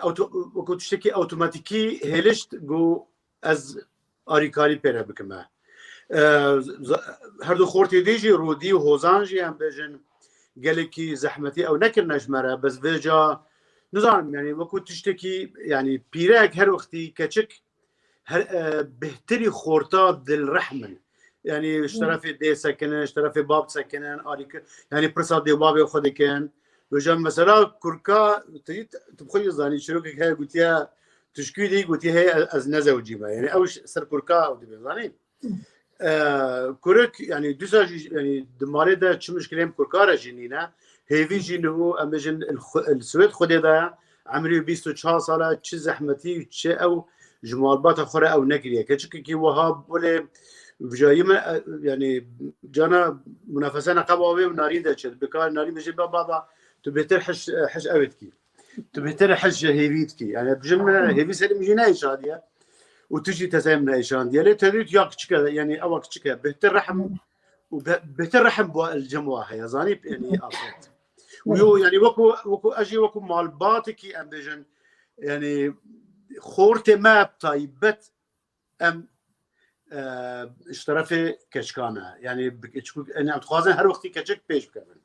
وكو تشتكي اوتوماتيكي هلشت جو از آریکاری پیره بکمه هر دو خورتی دیجی رودی و هوزانجی هم بجن گلکی زحمتی او نکر نجمره بس بجا نظام يعني وكو تشتكي يعني بيراك هر وقتي كتشك بهتري خورتا دل رحمن يعني اشترافي دي سكنن اشترافي باب سكنن يعني برسا دي بابي خودي كان وجم مثلا كركا تبخي زاني شروكك هي قلت يا تشكي لي قلت هي از نزوجي ما يعني اوش سر كركا او دي زاني كرك يعني دوسا يعني دماري ده شو مشكله كركا رجينينا هيفي جينو امجن السويد خدي ده عمري 24 ساله تش زحمتي تش او جمالبات اخرى او نقريه كي وهاب ولا بجايما يعني جانا منافسانا قبوي ونارين ده شد بكار نارين بجي بابا تبهتر حش اوتكي تبهتر حش هيفيتكي يعني بجمع هيفي سلم جيناي شاديه وتجي تسامنا ايشان ديالي تريد ياك تشكا يعني اوك تشكا بهتر رحم وبهتر رحم بو الجمواها يا زاني يعني اخرت ويو يعني وكو اجي وكو مالباتكي ام بيجن يعني خورت ما بطيبت ام اشترافي كشكانه يعني انا اتخازن هر وقتي كشك بيش بكمل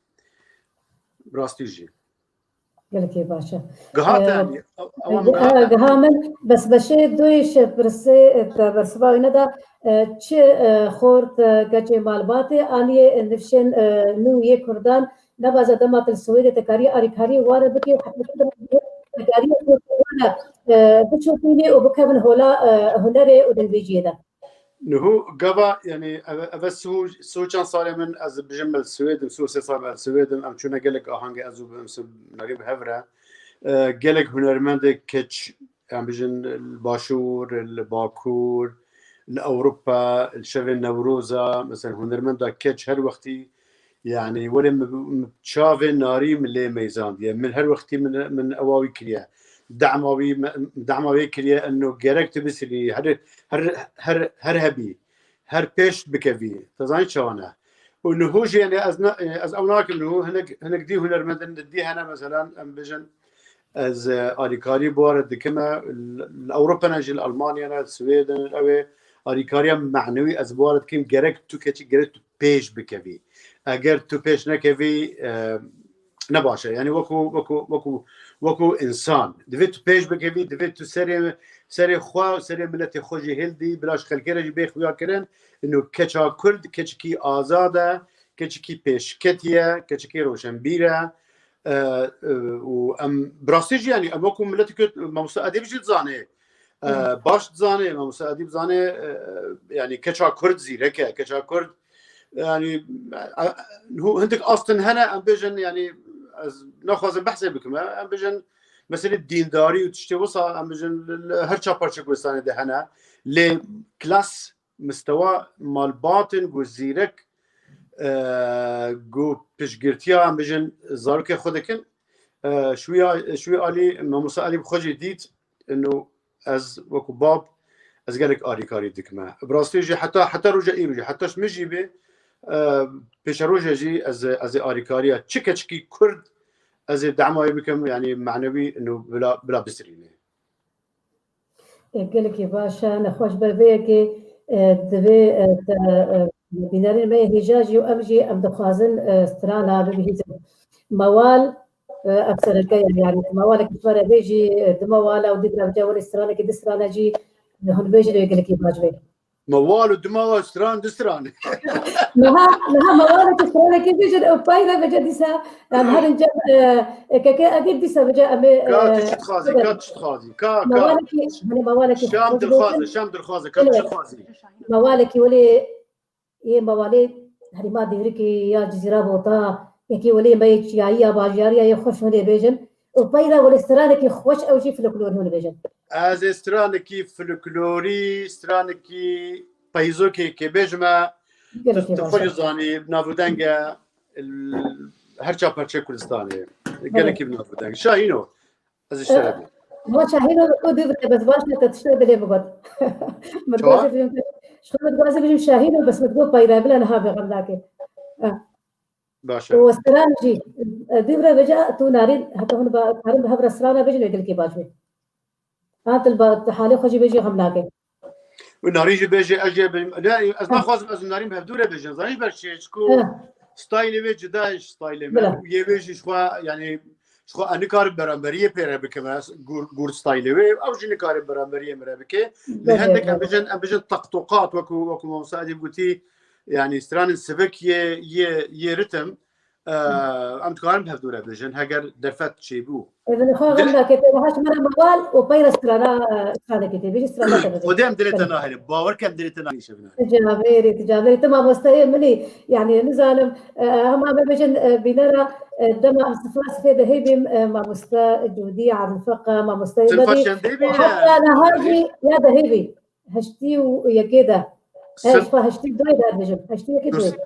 براستي جي قالك يا باشا قهات يعني قهامن بس بشي دويش برسبا وندا تش خورت كجي مالباتي اني نفشن نو يكردان نبازا دمات السويد تكاري اريكاري وارا بكي وحتى تكاري وانا بتشوفيني وبكمل هولا هنري ودن بيجيدا نهو قبا يعني بس هو كان صار من از بجمل السويد مسو صار من السويد ام شنو قال لك اهانج ازو بمس نريب هفره قال لك هنرمند كتش ام بجن الباشور الباكور الاوروبا الشغل النوروزا مثلا هنرمند كتش هر وقتي يعني ولا متشافي ناري من لي ميزان يعني من هر وقتي من اواوي كليا دعموي كليا انه جركت بسري هر هبي هر بيش بكفي تزاين شوانا وانه هو يعني از اوناك انه هنك دي هنرمند دي هنا مثلا ام بيجن از اريكاري بورد كما الاوروبا نجي المانيا السويد الاوي اريكاريا معنوي از بورد كيم جركت تو كاتي جركت بيش بكفي اگر تو پیش نکوی نباشه یعنی وکو انسان دوید تو پیش بکوی دوید تو سری خواه و سری ملت خوشی هلدی بلاش خلکی را جی بخویا کرن انو کچا کرد کچکی آزاده کچکی پیشکتیه کچکی روشنبیره و ام براستی جی یعنی ام وکو ملت که مموسا ادیب جید زانه باش زانه مموسا ادیب زانه یعنی کچا کرد زیرکه کچا کرد يعني هو عندك اصلا هنا ام بيجن يعني ناخذ بحثي بكم ام بيجن مثلا الدينداري وتشتي وصل ام بيجن هر شابر شكوستاني ده هنا لكلاس مستوى مال باطن وزيرك جو بيشغرتيا ام بيجن زارك خدكن شويه علي مموسى علي بخوجي ديت انه از وكو باب از قالك اري كاري دكما براستيجي حتى رجعي حتى شمجي به پیشروج جی از آریکاریا چکی کرد از دعمای بکم یعنی معنوی انه بلا بسرینه قالك يا باشا نخوش بربيك دبي بنارين ما هجاجي وامجي ام دخازن استرانا ببهيز موال اكثر الكيان يعني موالك بفرق بيجي دموالا ودقنا بجاول استرانا كي دسترانا جي هون بيجي قالك يا باجبي موال ودموال استران دستران نها موالك استرانا كي بيجي بايدا بجا ديسا هذا الجا كاكا اكيد ديسا بجا كاتش تخازي موالك شام درخازي كاتش تخازي موالك ولي ये मवाले हरिमा देवरी की या जजीरा होता या कि वले मैं चिया बाजियारिया ये खुश होने बेजन وبايدا والاسترانة كي خوش أو شيء فلكلور هون بيجن. از استرانة كي فلكلوري استرانة كي بايزو كي بيجما تخرج زاني بنافودانجا هرشا برشا كردستاني قال كي بنافودانجا شاهينو از اشتراكي. ما شاهينو كودي بس باش تشتري بلي بقول. متواصل فيهم شو متواصل فيهم شاهينو بس متقول بايدا بلا نها بغرداكي. باشا واسترانجي دبره بجا تو نارين حتى هون بارم بهبر استرانا بيجي يقول كي باجي هات الحاله خوجي بيجي غملاكي وناريجي بيجي اجي لا از ما خواز از نارين بهدوره بيجي زاني برشي شكو ستايل بيجي داش ستايل ما يبيجي شو يعني شو انا كارب برامبريه بيره بكما غور ستايل وي او جي كارب برامبريه مرابكي لهندك ام بيجن طقطقات وكو مساعد قلتي يعني ستران السبك ي رتم ام تقارن بهدوره بجن هاجر درفت شيبو إذا خو غندا كتير هاش مرة موال وبير استرانا كتير بيجي استرانا تبدي وديم دلتنا هاي باور كم دلتنا شفنا تجابيري تمام مستهين مني يعني نزالم هم بيجن بنرى دم صفاس في ذهبي ما مستا جودي على الفقه ما مستا بدي حتى انا هاجي يا ذهبي هشتي ويا كده هشتي دويد هذا هشتي كده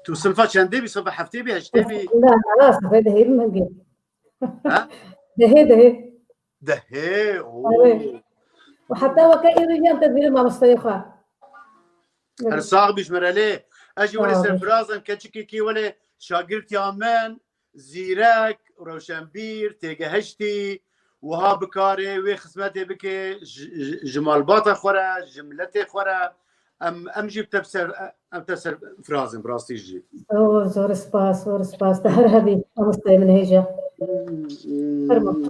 تو سلفا شندي بصفة حفتي بي هشتي بي لا خلاص في ذهبي من جد ها دهي اوه وحتى وكاين رجال تدبير ما مستيخا هرساغ بيش مرالي اجي ولا سرفرازم كتشكي كي ولا شاگرد يامان زيراك روشنبير تيجهشتي وها بكاري وي خدمتي بك جمال باطا خورا جملتي خورا ام جيب تبسر فرازم براستي جي اوه زور سباس تهرهبي مستي من هيجا فرما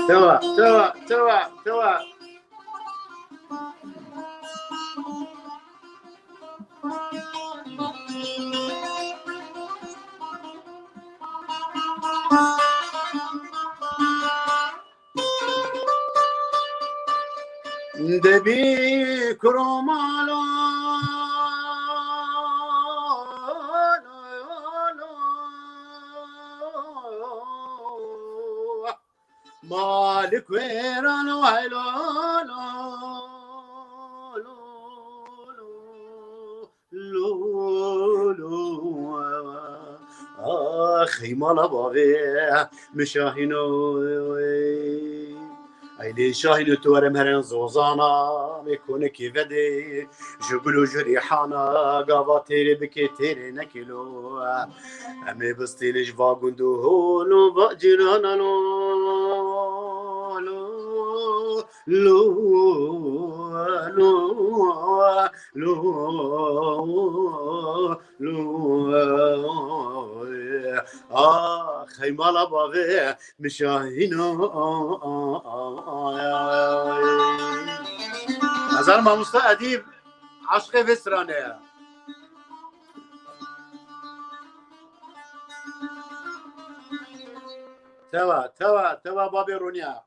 توا دبي كرومالو مالك ويران ويلو اخي مالا بابي مشاهينو ايدي شاهين تورم هرن زوزانا ميكون كيفدي جبلو جريحانا قابا تيري بكي تيري نكيلو امي بستيلش فاقندو هولو باجرانا خي مالا بابي مشاهينو هزار ما مستا اديب عشق فسرانه توا بابي رونيا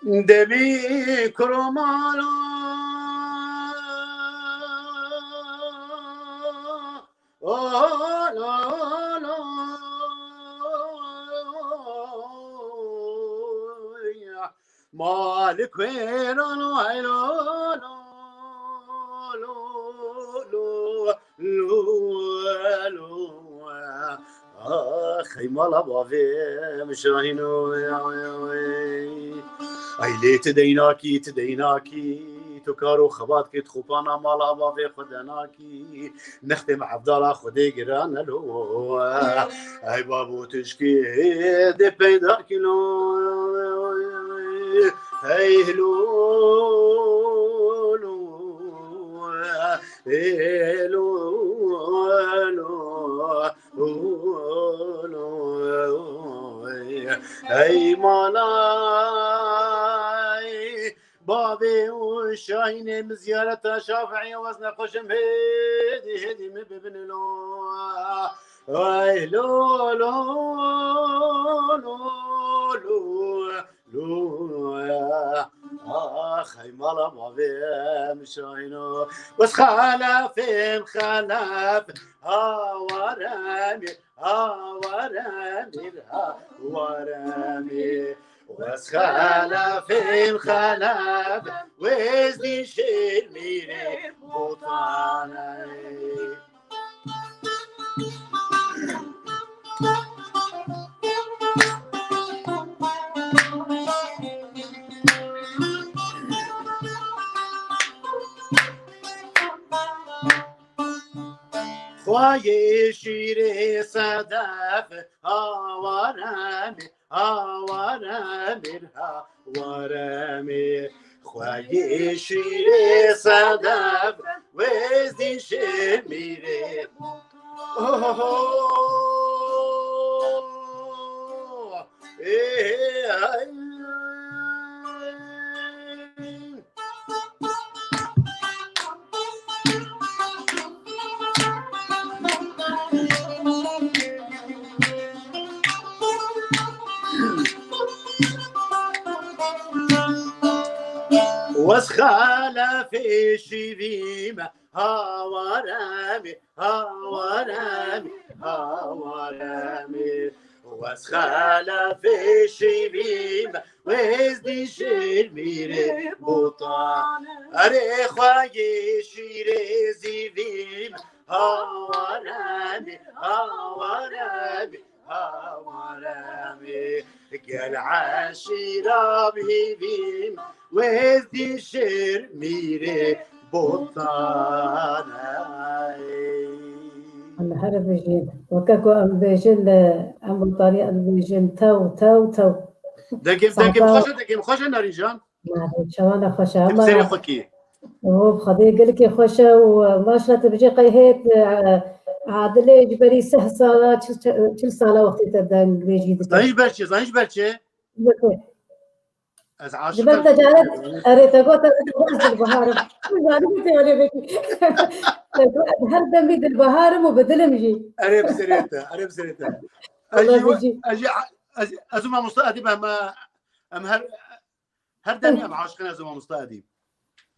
دبي كرومالو مالك ويران ويلو اخي مالا بافي مشاهينو ايلي تديناكي تكارو خبات كي تخوبانا مالا بافي خدناكي نختم عبدالله خدي جران لو اي بابو تشكي دي بيدا كيلو هي هي مالاي بابي وشاهين مزيارة شافعي وزن قشم هدي مببن لو اخي مالا بابي مشاهينو بس خلاف ورامي واس خلف خلف وزدي شميري بوطاني خواهی شیر صدف آوارمی آوارمی آوارمی خواهی شیر صدف وزدی شمیره واسخالة في شبيمة هاورامي هاورامي هاورامي واسخالة في شبيمة وزدي شرميري بوطان أري خواجي شيري زيفيم هاورامي هاورامي هاورامي قال عاشرة بهيبيم وزدي شرميري بوطاني النهار بيجين وكاكو أم بيجين أم بطريقة بيجين تو دقيم خوشة ناريجان ما شوانا خوشة تبصري ما خوكي هو بخدي قلك خوشة وما شاء تبجي قيهت عادلة جبري سهسالة كل صالة وقت تبدأ بيجي زانيش برشي از عاشق جبت تجارت أريد أقول تجارت البهار ما نبي تقولي بك هر دم بيد البهار وبدل مجي أريب سريتا أجي أزوما مستأدي بما أم هر دمي أم عاشقين أزوما مستأدي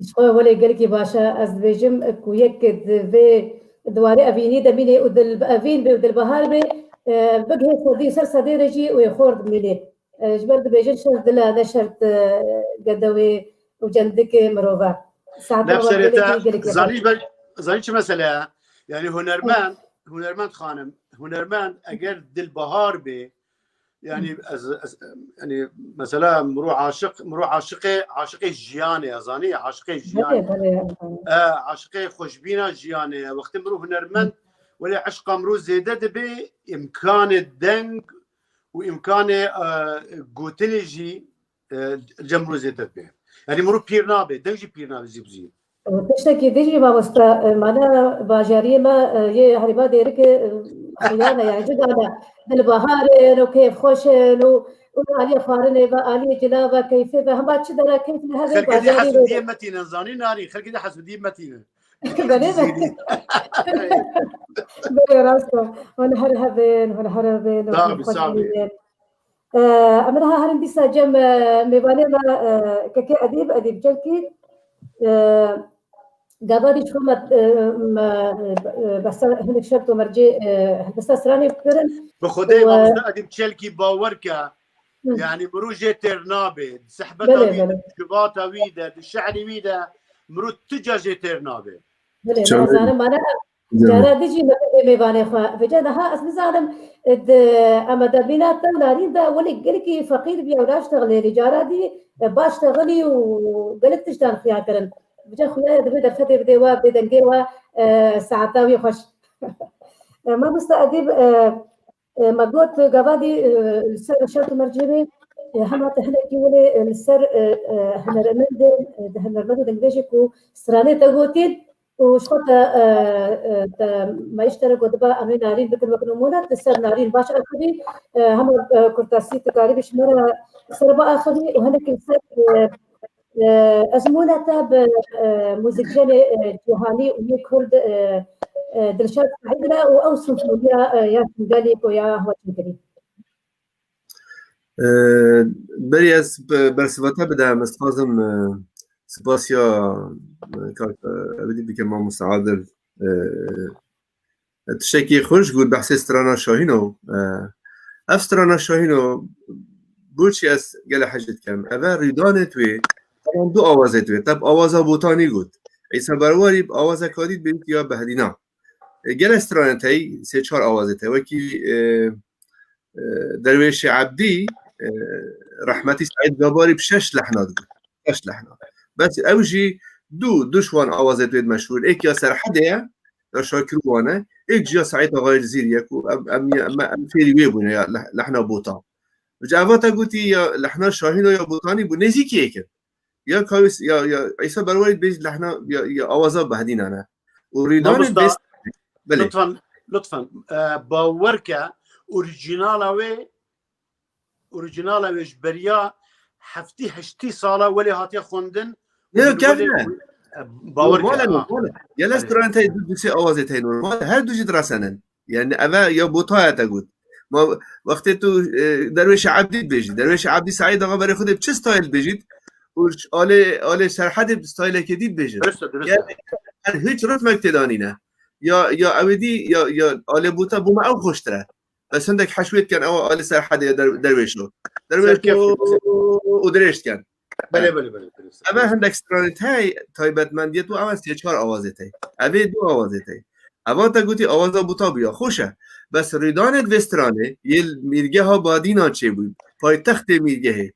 شو ولا قالك باشا از بيجم كويك في دواري أبيني دميني ودل أبين ودل بهار بي بقى صدي سر صدي رجي ويخورد ملي جبرت بيجن شرط لا هذا شرط قدوي وجندك مروبا نفس زانيش مثلا يعني هنرمان خانم هنرمان اگر دل بهار به يعني يعني مثلا مرو عاشق جيانه ازاني عاشق جيانه عاشق خوشبينا جيانه وقت مرو هنرمان ولا عشق مرو زياده به امكان الدنگ وامكانه قوتلجي الجمرو زياده به يعني مرو بيرنابه دنجي بيرنابه زيبزي تشتكي ديجي ما وسطا معنا باجارية ما يه هربا ديرك خيانة يعني جد أنا بالبهار وكيف خوش وعلي فارنة وعلي جلابة كيف فهم أشدنا كيف هذا باجاري حسب دي متينة زاني ناري خلك ده حسب دي متينة بلي راسه ونهر هذين صعب أمرها هرندي ساجم مباني ما ككي أديب جلكي قبادي شو ما بس هناك شرط ومرجع بس أسراني بكرن بخدي ما مستقدم تشلكي باوركا يعني مروجة ترنابي سحبتها ويدا جباتها ويدا الشعري ويدا مرو تجاجة ترنابي بلي أنا ما أنا جارا ديجي مباني خوا فجأة أصل زعلم أما دبينات نارين دا ولي قلكي فقير بيا ولا اشتغلي لي جارا دي باش تغلي وقلت تشتغل فيها كرن بجا خويا دبي دفتي بديوا بدنجيوا ساعتاوي خوش ما مستأدب ما قلت قبادي السر شرط مرجبي هم تهلكي ولي السر هنرمد دنجيشكو سراني تقوتين وشخطة ما يشترك ودبا أمي نارين بكر وكنمونا تسر نارين باش أخذي هم كرتاسي تقارب شمرة سربا أخذي وهناك السر أزمونة تاب موزيكجان جوهاني ويكرد دلشات عندنا وأوصف يا سنغاليك ويا هو تنكري بريس برسبتا بدا مستازم سباسيا كانت أبدي بكما مساعدة تشكي خوش قول بحث استرانا شاهينو أف استرانا شاهينو بوچی از گل حجت کم اول ریدان توی طبعا دو آوازه توی طب آوازه بوتانی گود ایسا برواری آوازه کادید بید یا بهدینا گل استرانتایی سه چهار آوازه توی وکی درویش عبدی رحمتی سعید گاباری بشش لحنات گود 6 لحنات بس اوجی دوشوان آوازه توی مشهور ایک یا سرحده یا شاکر وانه ایک جیا سعید آقای جزیر یکو ام فیری وی بونه یا لحنا بوتا جاواتا گوتی یا لحنا شاهین یا بوتانی بو نزیکی ایکن یا کاویس یا عیسی بروارید بیش لحنا یا آوازا بهدین انا و ریدان بیس بله لطفا باورکه اوريجينال ويش بريا هفتي هشتي ساله ولي هاتي خوندن نه کافیه باور يلا استرانتي دوسي اوازتين هر دوجي دراسنن يعني اما يا بوطايا تقول ما وقت تو درويش عبدي بيجي درويش عبدي سعيد آقا برای خود چه ستایل بيجید آله سرحد ستایل که دید بيجید يعني هیچ رتم اقتدانی نه یا اویدی یا آله بوتا بوما او خوشتره بس عندك حشويت كان او آله سرحد درويشو ودريشت كان بله اما عندك استرانت هاي تایبت مندیت و اما 3-4 آوازت هاي اوی 2 آوازت هاي اما تا گوتی آوازا بوتا بیا خوشه بس ریدانت وسترانه یه میرگه ها بادینا چه بود پای تخت میرگه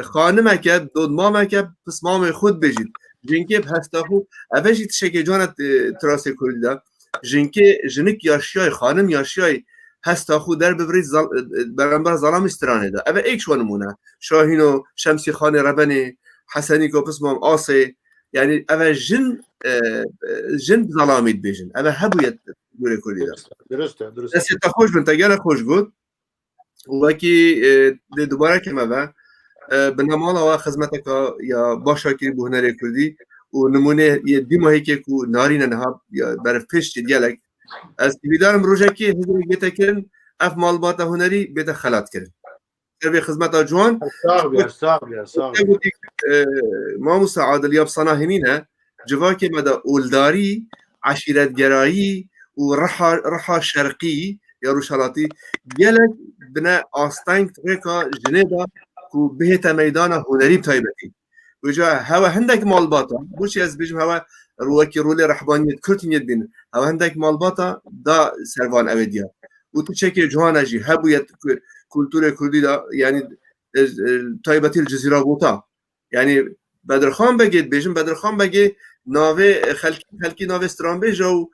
خانمه که دودمامه که پس مام خود بجید جنکه هستا خو اوشی تشکه جانت تراس کردیده جنکه جنک یاشیای خانم یاشیای هستا خو در ببرید برانبر ظلام استرانه ده اوه ایک شوانمونه شاهینو شمسی خان ربنی حسنی که پس مام آسه یعنی اوه جن ظلامید بیجن اوه هبویت دوره کردیده درسته دستی تا خوش بن تا گره خوش گود وکی دوباره که اوه به نمال آوه خدمت که یا باشا که بو هنر کردی و نمونه یه دی ماهی که نارین نها یا برف پشت دیالک از دیدارم روزه که هزاری بیت کردن اف مالبات هنری بیت خلات کردن در خدمت جوان صاحب ما مساعد الیاب صناهنینه جوا که مدى اولداری عشیرت گرایی و رحا شرقی یا روشالاتی گلک بنا آستنگ تریکا جنیدا کو بهت میدان هنری بتایبتی وجا هوا هندك مالباتا بوشي از بيجم هوا روكي رولي رحبانيت كرتنيت بين هوا هندك مالباتا دا سرفان اوديا وتو تشكي جوانا جي هبويت كولتورة كردي دا يعني تايبتي الجزيرة بوتا يعني بدرخان بگید بيجم بدرخان بگي ناوي خلقي ناوي ستران بيجو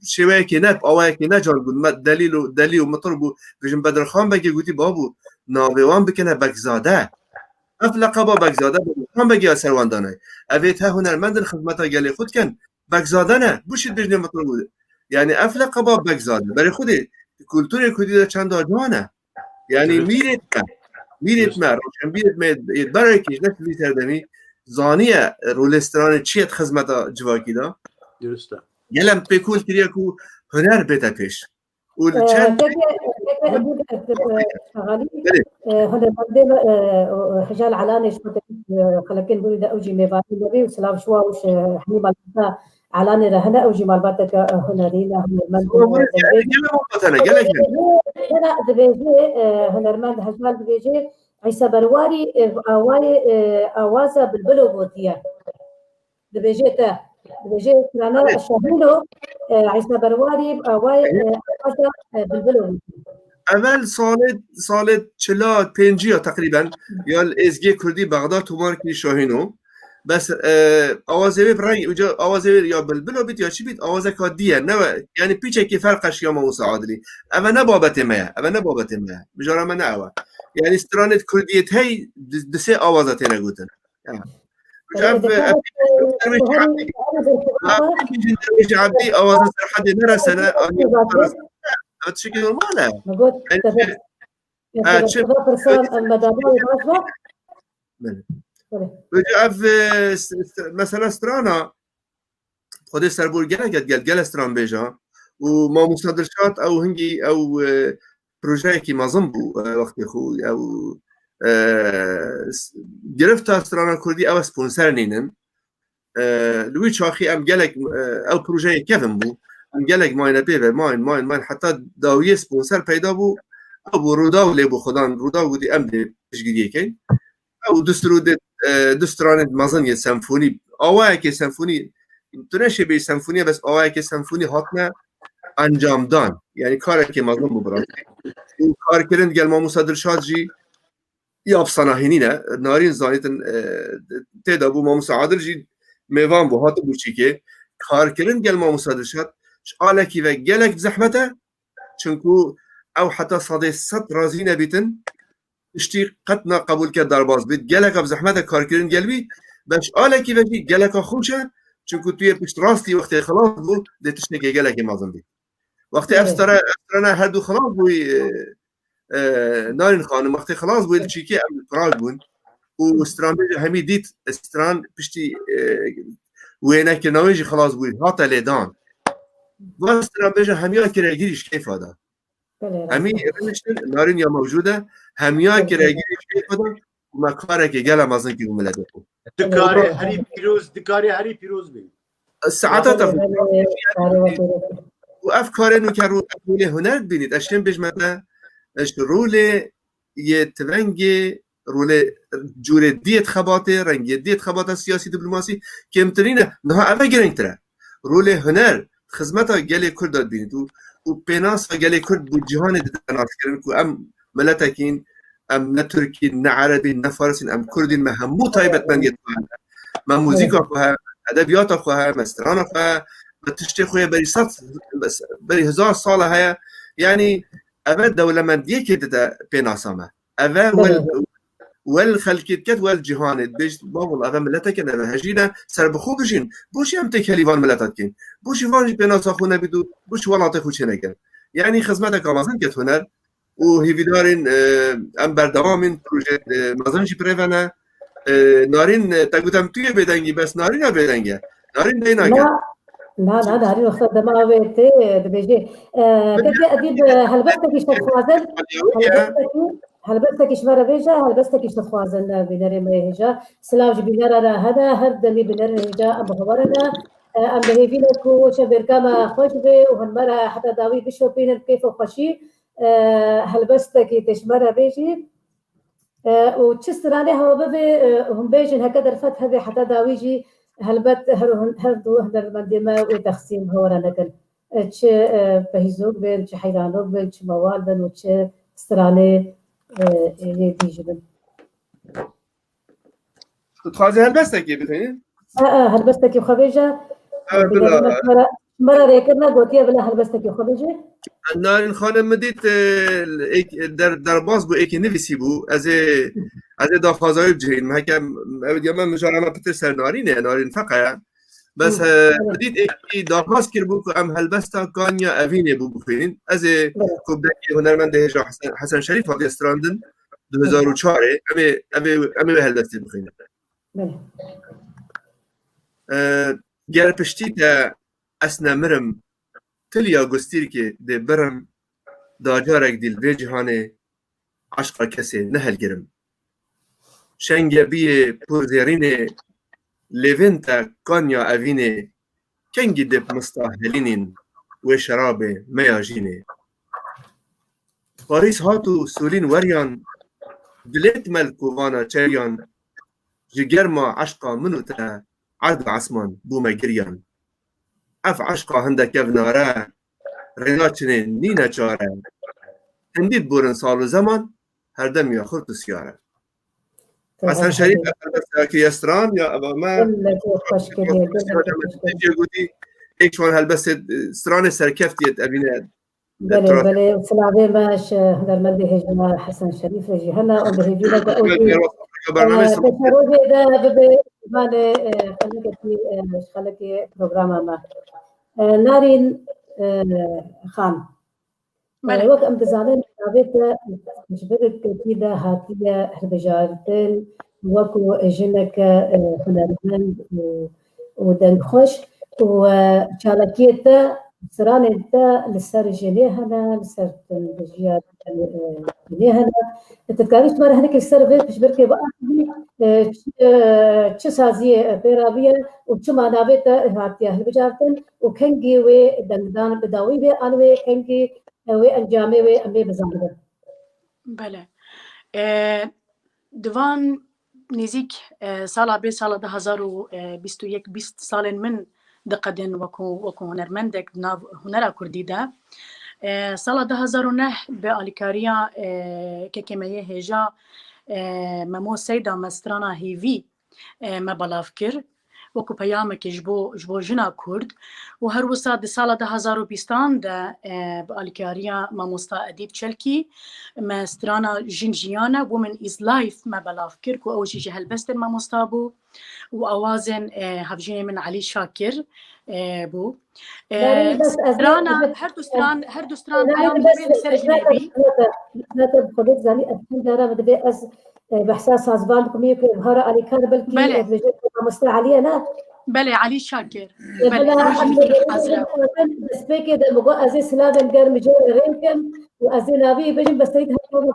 شوية كي نب اوه كي نجان بود دليل ومطربو بيجم بدرخان بگي قوتي بابو ناوي وان بکنه بگزاده افلقبا بگزاده هم بگی سرواندانه اویت ها هنرمند خدمتا گلی خود کن بگزاده نه بوشید بجنه مطلب بوده یعنی افلقبا بگزاده برای خود کلتور کردی دا چند آجوانه یعنی میرید ما روشن بیرید ما برای کش نسلی تردمی زانیه رولستران چیت خدمتا جواکی دا درسته یلم پیکول کریا کو هنر بیتا پیش هذا مقدم حجال علاني شو خلكين بولي دا اوجي ميباتي نبي وسلام شوا وش حميم البتا علاني رهنا اوجي مالباتك هنرينا هنرمند انا دبيجي هنرمند حجال دبيجي عيسى برواري اوازا بالبلو بوتيا دبيجي رانا الشهيلو عيسى برواري اوازا بالبلو اول سال 45 یا تقریبا یا ازگی کردی بغداد تومار کنی شاهینو بس آوازه برای اونجا آوازه یا بلبلو بیت یا چی بیت آوازه کادیه نه یعنی پیچه که فرقش یا ما مساعدلی اما نه بابت ما بجارا من نه یعنی استرانت کردیت هی دسه آوازه نگوتن عبدی آوازه سرحد نرسنه هادشي نورمال مثلا استرانا خود سربور گل استران بیجا و ما مصادرشات او هنگی او پروژه کی مازم بو وقتی خو او گرفت استرانا کردی او سپونسر نینن لوی چاخی ام گلک او پروژه کفن بو گلک ماین پیو ماین حتی داویه سپونسر پیدا بو أو رودا ولا بو خدان رودا ودي أمدي تشجيدي كين أو دستران مازن سمفوني أواك سمفوني تنشي بي سمفوني بس أواك سمفوني هاتنا انجام دان يعني كارك مازن ببرا وكار كرند قال ما مصدر شادجي ياب صناهينينا نارين زانيتن تيدا بو ما مساعدر جي ميوان بو هاتو بوشيكي كار كرند قال ما مصدر شاد شالكي وقالك بزحمته چونكو او حتى صدي ست رازينا بيتن اشتي قتنا قبول كد درباز بيت قالك بزحمته كار كرند قلبي باش آلكي وجي قالك خوشه چونكو توی پشت راستی وقت خلاص بو دتشني قالك مازن بي وقتی افسرانه هر دو خلاص بوی نارین خانم وقتی خلاص بوی چیکی ام پراگ بون و استران بیجه همی دید استران پشتی وینه که نویجی خلاص بوی هاتا لیدان و استران بیجه همیا کرگیریش کیف آده همی رنشتن نارین یا موجوده همیا کرگیریش کیف آده و مکاره که گل مازن که بملده بود دکاری هری پیروز بی ساعتا وافكار انه كان رول هنر بينيت اشين بيج مثلا اش رول يترنجي رول جور ديت خباطه رنج ديت خباطه سياسي دبلوماسي كمترينه نها اما جرين ترى رول هنر خدمتها قال كرد بينيت و بيناس قال كرد بجهان الناس كو ام ملتكين ام نتركي نعربي نفارسين ام كردين ما همو طيبه من يتفاهم ما موسيقى فيها ادبيات فيها مسترانه فيها تشتي خويا بري صف بس بري هزار صالة هيا يعني أبا دولة من ديك كده بيناسمة أبا والخلكيت كت والجهان بيج بابل أبا ملتك أنا هجينا سر بخو بجين بوش يم تكليفان ملتكين بوش يفانج بيناسا خونا بدو بوش ولا تخوش هناك يعني خدمتك مازن كت هنر وهي بدارين أم بردوامين بروجيت مازنش بريفانا نارين تقولم توي بدنجي بس نارين بدنجي نارين دينا لا داري وقت دما ويتي دبيجي كيف أديب هلبستك يشتخوازن هلبستك يشمر بيجا هلبستك يشتخوازن بنري مهجا سلاج بنرا هذا هر دمي بنري هجا أم خبرنا أم بهيفينا كو شبير كما خوش بي وهنمرها حتى داوي بشو بين كيف خوشي هلبستك تشمر بيجي وتشستراني هو ببي هم بيجن هكذا رفت هذي حتى داويجي هلبت هردو هدر مندمة وتقسيم هو رنقل تش بهيزوك بين تش حيرانوك بين تش موال بين وتش استراني يديج بين تخازي هلبستك بخير هلبستك خبيجة مرة ريكرنا قوتيا بلا هلبستك خبيجة نارين خانم مديت در باز بو ایکی نویسی بو از دافازای بجهین محکم یما مجارمه پتر سر نارینه نارین فقه بس مديت ایکی دافاز کر بو که ام هلبستا کانیا اوینه بو بخوینین از کبدکی هنرمند هجا حسن شریف آقای استراندن 2004 امی هلبستی بخوینین گر پشتی تا اسنا مرم تلیا گستیر که ده برم داجارک دیل به جهانه عشق کسی نهل گرم شنگ بیه پرزیرینه لیونتا کانیا اوینه کنگی دب مستاهلینین و شراب میاجینه پاریس هاتو سولین وریان دلیت ملکوانا چریان جگر ما عشقا منو تا عرض عسمان بوم گریان اف عشقا هندك ابناره رناچنه نينا چاره هندید بورن سال و زمان هر دم یا خورد سیاره حسن شریف بس که استران یا ابا ما ایک شوان هلبس استران سرکفتیت ابینه بله سلامه باش در مدی هجما حسن شریف جهنا و به هجینا دا اوجی تشروجی دا ببه مانه خلقی پروگرام ما نارین خان وقت ام دزانه نابت مشبرك كده هاتيه هربجارتن وكو جنك هنرمند ودنخوش وشالكيتا سران انت لسر جنيهنا لسر تنبجيات جنيهنا تتكاريش مره هناك السر بيت مشبرك بقى تشسازيه بيرابيه وشما نابت هاتيه هربجارتن وكنجي وي دندان بداوي بي انوي كنجي وي انجامي وي امي بزانده بله دوان نزیک سالا به سالا 2021 20 سال من دقدن وکو هنرمندک ناو هنر کردی ده سال 2009 به آلیکاریا که کمیه هجا ممو سیدا مسترانا هیوی مبلاف کر وکو پیامک جبو جنا کرد و هر وسا ده سال 2020 ده به آلیکاریا ماموستا ادیب چلکی مسترانا جنجیانا وومن از لایف مبلاف کر کو اوجی جهل بستر ماموستا بو و اوازن هفجین من علی شاکر بو سترانا هر دو ستران پیام هیوی لسر جنیبی نتب خودت زنی افهم دارا مدبی از بحثاس سازبان کمیه که هر علی کار بلکی بجد مستعلیه نه بله علی شاکر بله بس بکی ده مگو از سلادن گرم جور رینکم و از ناوی بجیم بستید هوا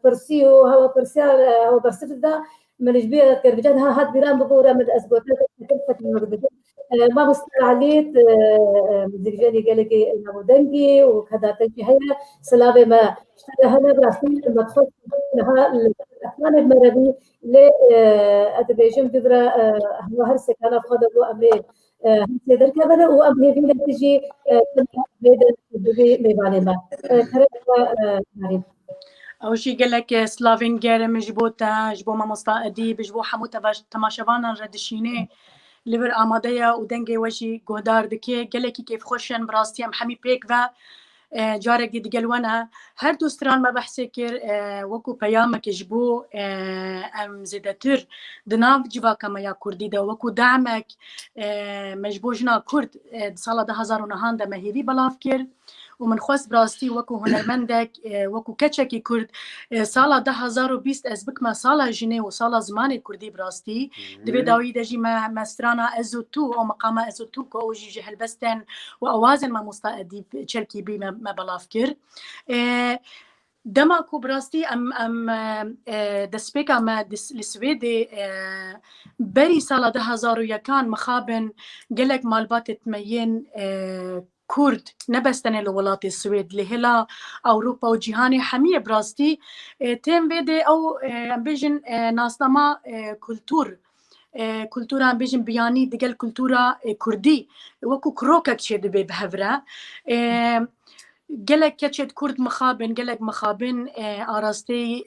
پرسی و هوا پرسیال هوا برسفت ده من جبيه كربجان ها هاد بيران بقورة من أسبوعات كلفة المغرب ما مستعليت مزيجاني قال لك إنه دنجي وكذا تجي هي سلابة ما اشترى هنا براسين المدخل لها الأفلام المغربي ل أدبيجم ببرا هو هرسك أنا فاضل أمري هنسيدر كذا وأمري في نتيجة بيد ميباني ما كرب او شي قال لك سلافين جيرم جبوتا جبو ماموستا اديب جبو حمو تماشاوانا ردشيني لبر آمادهيا ودنگي وجي گودار دكي قال لك كيف خوشن براستي ام حمي بيك و جارك دي دقلوانا هر دو ستران ما بحسكر وكو بيامك جبو ام زيدتر دناف جوا كما يا كردي دا وكو دعمك مجبو جنا كرد سالة 2009 دا مهيبي بلافكر ومن خواست براستي وكو هنرمندك وكو كتشكي كرد سالة 2020 از بكما سالة جنيه وسالة زمان الكردي براستي دبي داوي دجي ما سترانا ازوتو او مقام ازوتو كو اوجي جهل بستن واوازن ما مستأدي تشلكي بي ما بلافكر دماكو براستي ام دسبيكا ما السويدي بري سالة 2000 كان مخابن قالك مالبات تمين كرد نبستن الولايات السويد لهلا أوروبا وجهاني حمية براستي تم بيدي أو بيجن ناسنما كولتورا بيجن بياني دقل كولتورا كردي وكو كروكك شد بهفرة قالك كتشد كرد مخابن قالك مخابن آراستي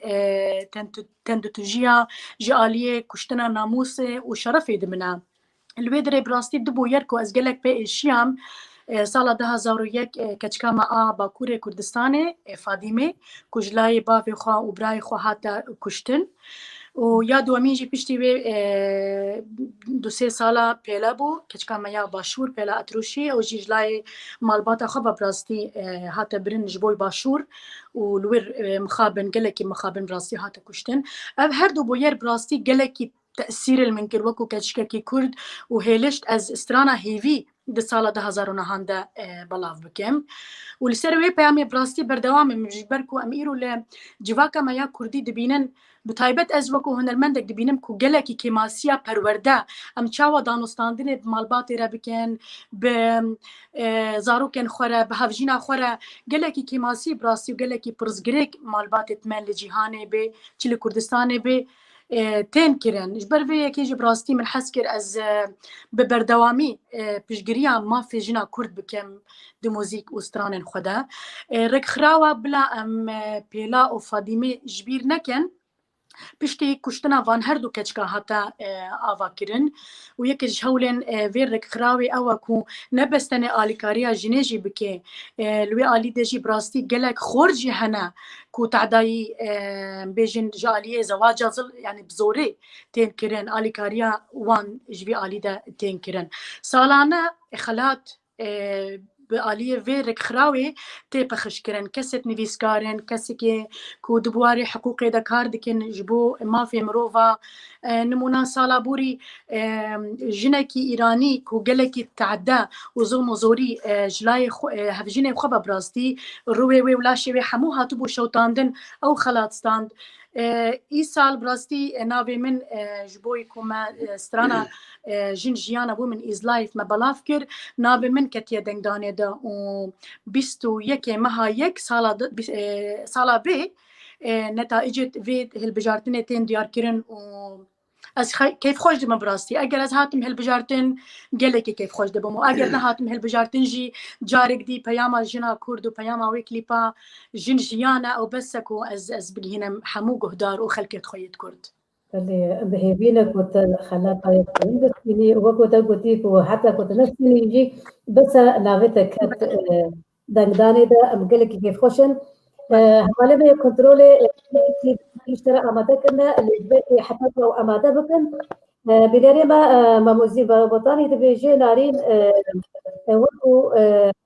تندتوجيا جالية كشتنا ناموسي وشرفي دمنا الويدري براستي دبو يركو از قالك بي الشيام سال 2001 کچکا ما باکور کردستان فادیمه کجلای باوی خوا و برای خوا هاتا کشتن و یا دوامینجی پشتی به 2-3 سالا پیلا بو کچکا ما یا باشور پیلا اتروشی و جیجلای مالباتا خوا براستی هاتا برن جبوی باشور و لور مخابن گلکی مخابن براستی هاتا کشتن او هر دو بویر براستی گلکی تأثير المنكر وكو كتشكي كرد وهيلشت از استرانا هيفي دي سالة 2009 دا بلاف بكم ولسروي بيامي براستي بردوام مجبركو اميرو لجواكا ما يا كردي دبينن بتايبت از وكو هنرمندك دبينم كو گلكي كيماسيا پرورده ام چاوا دانوستاندن بمالباتي را بكن بزاروكن خوره بهفجينا خوره گلكي كيماسي براستي وگلكي پرزگريك مالباتي تمن لجيهاني به چل كردستاني به تين كيرن جبر في كيجي براستي من حسكر از ببردوامي بيشجريا ما في جنا كرد بكم دي موزيك وستران خدا رك خراوه بلا ام بيلا او فاديمه جبير نكن بشتي كشتنا فان هردو كچكا هاتا آوا كرن و يكج هولن ويرك خراوي او كو نبستني آليكاريا جنيجي بكي لوي آلي دجي براستي قلق خورجي هنا كو تعداي بيجن جالية زواجا ظل يعني بزوري تين كرن آليكاريا وان جبي آلي دا تين كرن سالانا خلات بآلية ويرك خراوي تيبخش كرن كست نفيسكارن كسكي كو دبواري حقوقي دكار دكن جبو ما في مروفا نمونا سالابوري جنكي إيراني كو قلكي تعدى وظلم وزوري جلاي هفجيني وخبا براستي روي ولا شوي حموها تبو شوطاندن أو خلات ستاند ای سال براستی ناوی من جبوی کما سترانا جن جیانا بو من ایز لایف ما بلاف کر ناوی من کتیه دنگدانه دا و 21 مها یک سالا بی نتایج وید هالبجارتين تين ديار كرن و از كيف خوش دم براستي اگر از هاتم هالبجارتين قالك كيف خوش دم واگر نهاتم هالبجارتين جي جارك دي بياما جنا كرد وبياما ويكليبا جن جيانا او بسكو از بجينا حمو قهدار وخلكت خويت كرد اللي بهيبينا كنت خلاقة يكون بس يعني وقت قلتيك وحتى كنت نفسي يجي بس نافتك كانت داني ده أم قالك كيف خوشن هما لما كنترولي يشترى أمادة كنا اللي حتى لو أمادة بكن بداري ما موزي بطاني تبيجي نارين وقو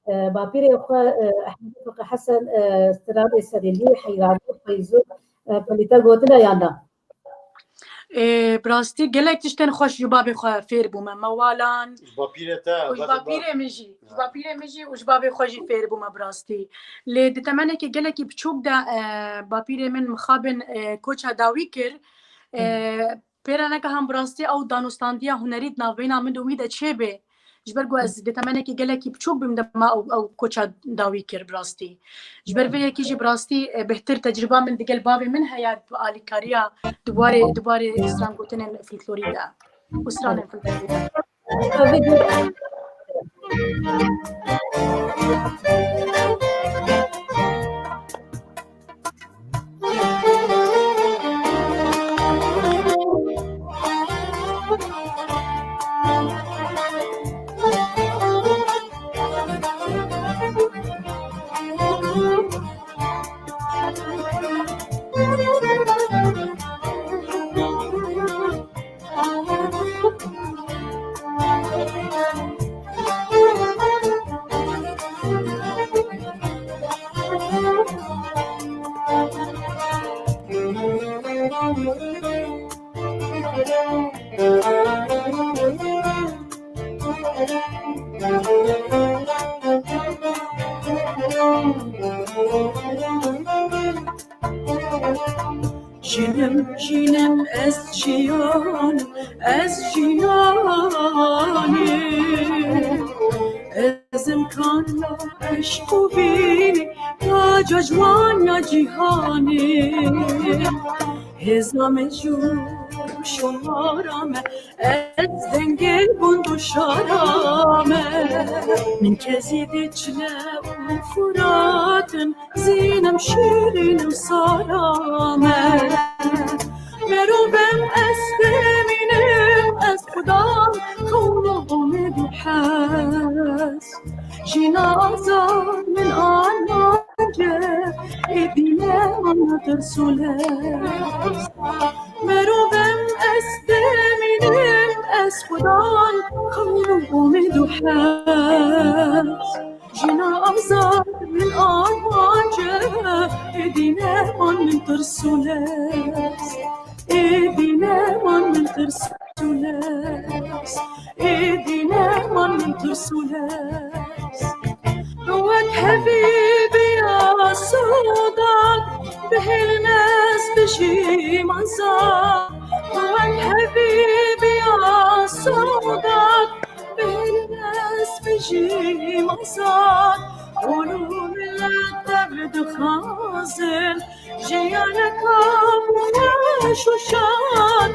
بابيري أخوة أحمد حسن استرابي سريلي حيرانو فيزو فليتا قوتنا يانا براستی گلک تشتن خوش جبابی خو فیر بوم موالان باپیرتا جبابیره میجی و جبابی خوشی فیر بوم براستی لی دتمنه که گلکی بچوب دا باپیره من مخابن کوچ داوی کر پیرانه که هم براستی او دانستاندیا هنرید ناوینا من دویده چه به جبرگو از دتمنه که گلکی بچوب بیم دما او کوچ داوی کر براستی جبر وی کی جی براستی بهتر تجربه من دگل بابی من هيا آلیکاریا دوباره اسلام گوتنن في فلوريدا اسران في فلوريدا جینم از جیان از جیانی از امکان عشق و بینی یا جوان یا جیهانی هزام جوش و آرامه از دنگل بند و شارامه من کزی دجله و فراتم زینم شیرینم سارامه مروبم از بمینم از خدا خونه امید و حس جینا آزاد من آنجا ایدینه من ترسوله مروبم از بمینم از خدا خونه امید و حس جینا آزاد من آنجا ایدینه من ترسوله ایدینه من ترسوله ایدینه من ترسوله وك حبيبي يا سودان بهالناس بشي منزار وك حبيبي يا سودان بهالناس بشي منزار قولوا لا تبرد خازن جيانك وش وشان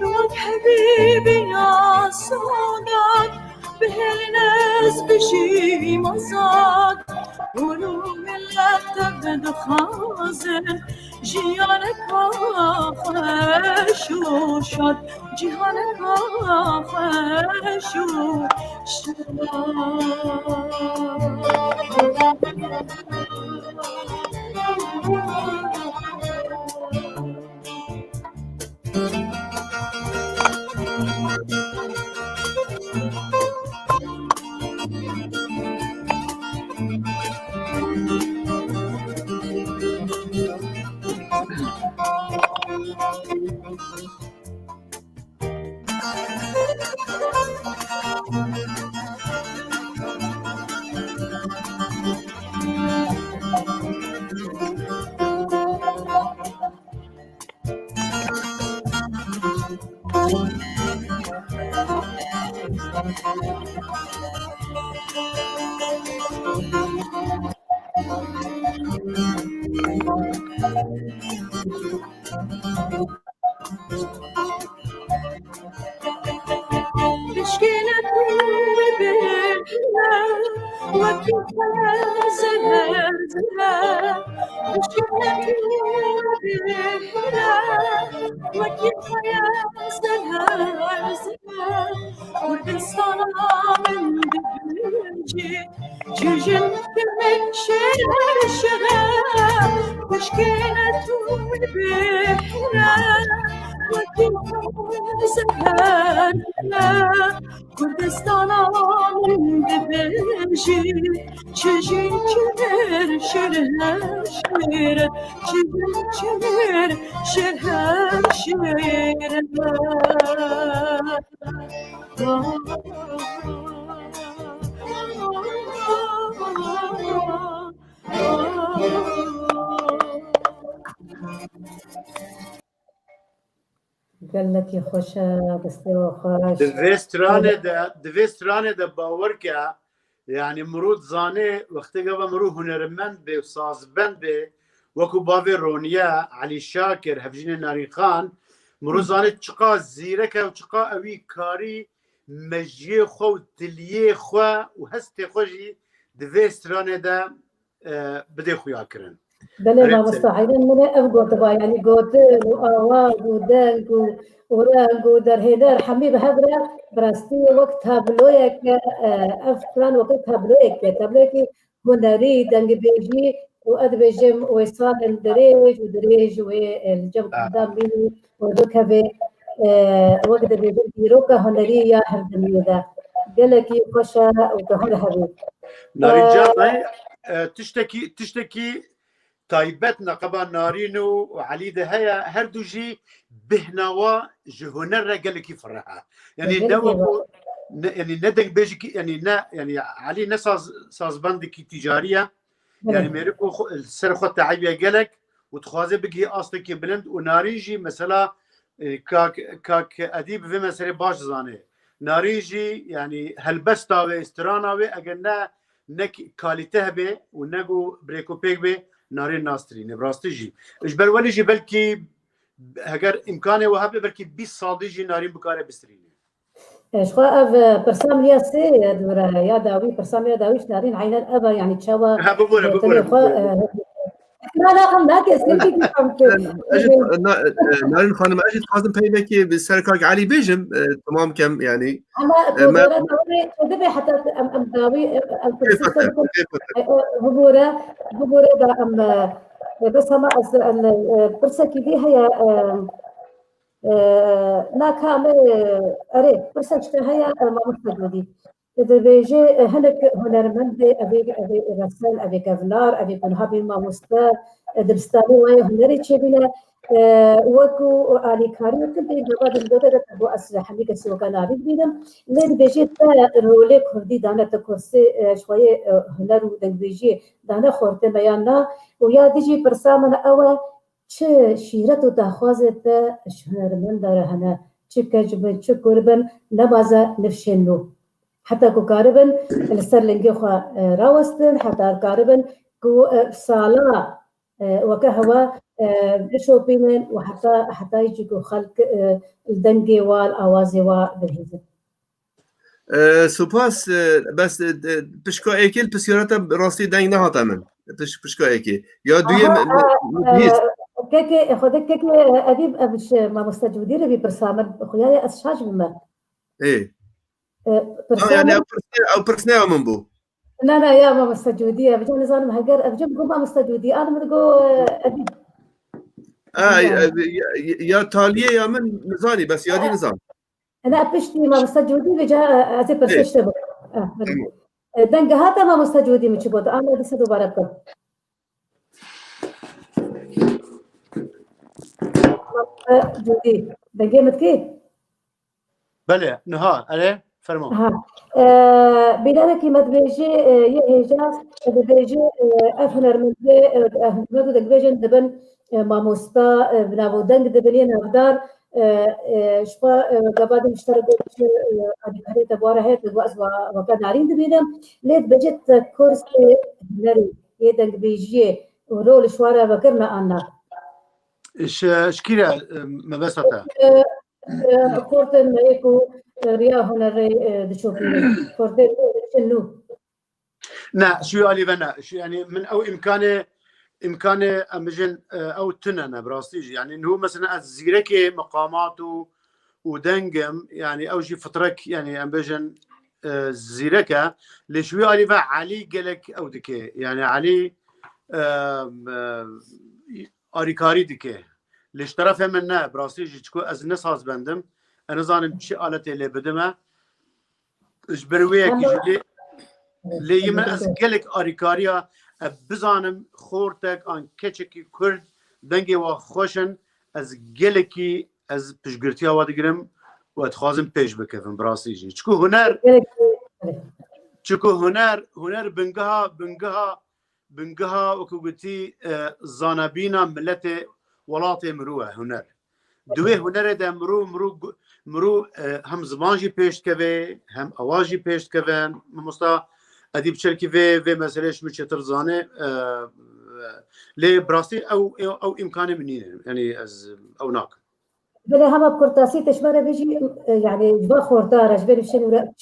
وك حبيبي يا سودان بهالناس بشي مزاد قولوا لا تبد خازن جيانك خش وشاد جيهانك خش تشكيلة بينا وكيف زهر زهر تشكيلة بينا وكيف زهر زهر كردستان من دبنجي جوجن كمك شهر شهر تشكيلة بينا وكيف زهر كردستان من دبنجي جوجن كمر شهر شهر جوجن كمر شهر شهر قال لك يا خوشة دستي وخاش دویسترانه ده باور که يعني مرود زانه وقتی که مرو هنرمند به و سازبند به وکو باوی رونیا علی شاکر هفجین نارین خان مرو زانه چقا زیرکه و چقا اوی کاری مجیه خو و دلیه خو و هسته خوشی دویسترانه ده بده خویا کرن بله ما مستعيدين من أفقد بقى يعني قوتين وآواق ودنك ورنق ودرهدر حميد هبرة براستي وقتها بلويك أفران وقتها بلويك تبليكي هنري دنج بيجي وأدبجم ويصال الدريج ودريج والجم قدام مني ودوكا بي وقت بيجي بيروكا هنري يا هردمي ذا قالكي خوشة وكهر هبي نارنجان تشتكي تایبەت نەقەبا نارین و علی ده هەیە هەردووژی بهناوە ji هوەر re gelekî firreha yani yani nedek bêjikî yani ne yani Alî ne sazbendekî tîcariye yani mêriko ser xwe teeybiye gelek û dixwaze bigihî astekî bilind û narîn jî mesela kak edîb vê meselê baş zane narîn jî yani helbesta wê strana wê eger ne kalîte hebe û ne got birêkopêk bê نارين ناسترين براستيجي اجبر ولي جي بلكي هجر امكانه وهب بلكي 20 صاديجي نارين بكاره بستريني شخوا اف برسام ياسي دورا يا داوي برسام يا داويش نارين عين الابا يعني تشاوا لا قمنا كسنتي نارين خانم اجي لازم بيبكي بالسركاك علي بيجم تمام كم يعني انا دبي حتى ام داوي هبوره دا ام بس ما برسكي دي هي نا كامل اري برسكي هي ما مستدودي إذا بيجي هناك هنرمند أبي رسال أبي كفلار أبي كنهابي ما مستا دبستاني ويا هنري تشبينا وكو علي كاري كنتي بعد الدكتور أبو أسرح حميك سوى كان عارف بينهم لين بيجي تا رولي كردي دانا تكرسي شوية هنر بيجي دانا خورته بيانا ويا ديجي برسامنا أول چه شيرت وتخوازت هنرمند رهنا چه كجب چه قربن نبازا نفشنو حتى كو كاربن السرلنجي خو راوستن حتى كاربن كو صالا وكهوا بشوبين وحتى يجيكو خلق الدنجي والاوازي وبالهيزه سوباس بس بشكو ايكل بسيارته راستي دنگ نهاتا من بشكو ايكي يا دوية كيكي خدك كيكي اديب ابش ما مستجودي ربي برسامر خويا اسشاج بما ايه يعني او برسناو من بو لا يا ما مستجودية بجو نظام هجر أبجو ما مستجودي أنا متقو أديب يا تالية يا من نظامي بس يا دي نظام أنا أبشتي ما مستجودي بجا أزي برسيش تبو دنگ هاتا ما مستجودي مش بود أنا دي سدو باربكم جودي دنگي متكي بله نهار عليه فرمو بلانك مدبيجي يهجاز مدبيجي أفنر من مدو دقبيجن دبن ماموستا بنابو دنگ دبنين أفدار شبا قباد مشتركة أدي كاريتا بوارا هيت وكان عارين دبينم ليت بجت كورس هنري يدنگ بيجي ورول شوارع بكرنا أنا شكيرة مبسطة كورتن مايكو ريا هنري دشوفيني كورتن شنو نا شو قالي بنا شو يعني من او امكانه امجن او تننا براستيجي يعني انه مثلا الزيركي مقاماته ودنجم يعني او شي فترك يعني امبجن زيركا لشوي قالي بقى علي قالك او دكي يعني علي اريكاري دكي ليش طرفه منا براستيجي تكو از نصاص بندم انا ظانم شي قالت اللي بدمه اجبرويك يجي لي يمن از قالك اريكاريا بزانم خورتك ان كچکی کرد دنگی و خوشن از گلکی از پشگرتیا وادگرم و اتخوازم پیش بکفم براسیجی چکو هنر بنگها وكوبتي زانبينا ملت ولات مروه هنر دوی هنر ده مرو هم زمانجي پیش کبه هم اواجي پیش کبن مستا ادیب چرکی و مسئلهش میچتر زانه لی براستی او امکان منینه يعني از او ناك بلا هما بكرتاسي تشمره بيجي يعني جبا خورتار اجبري شنو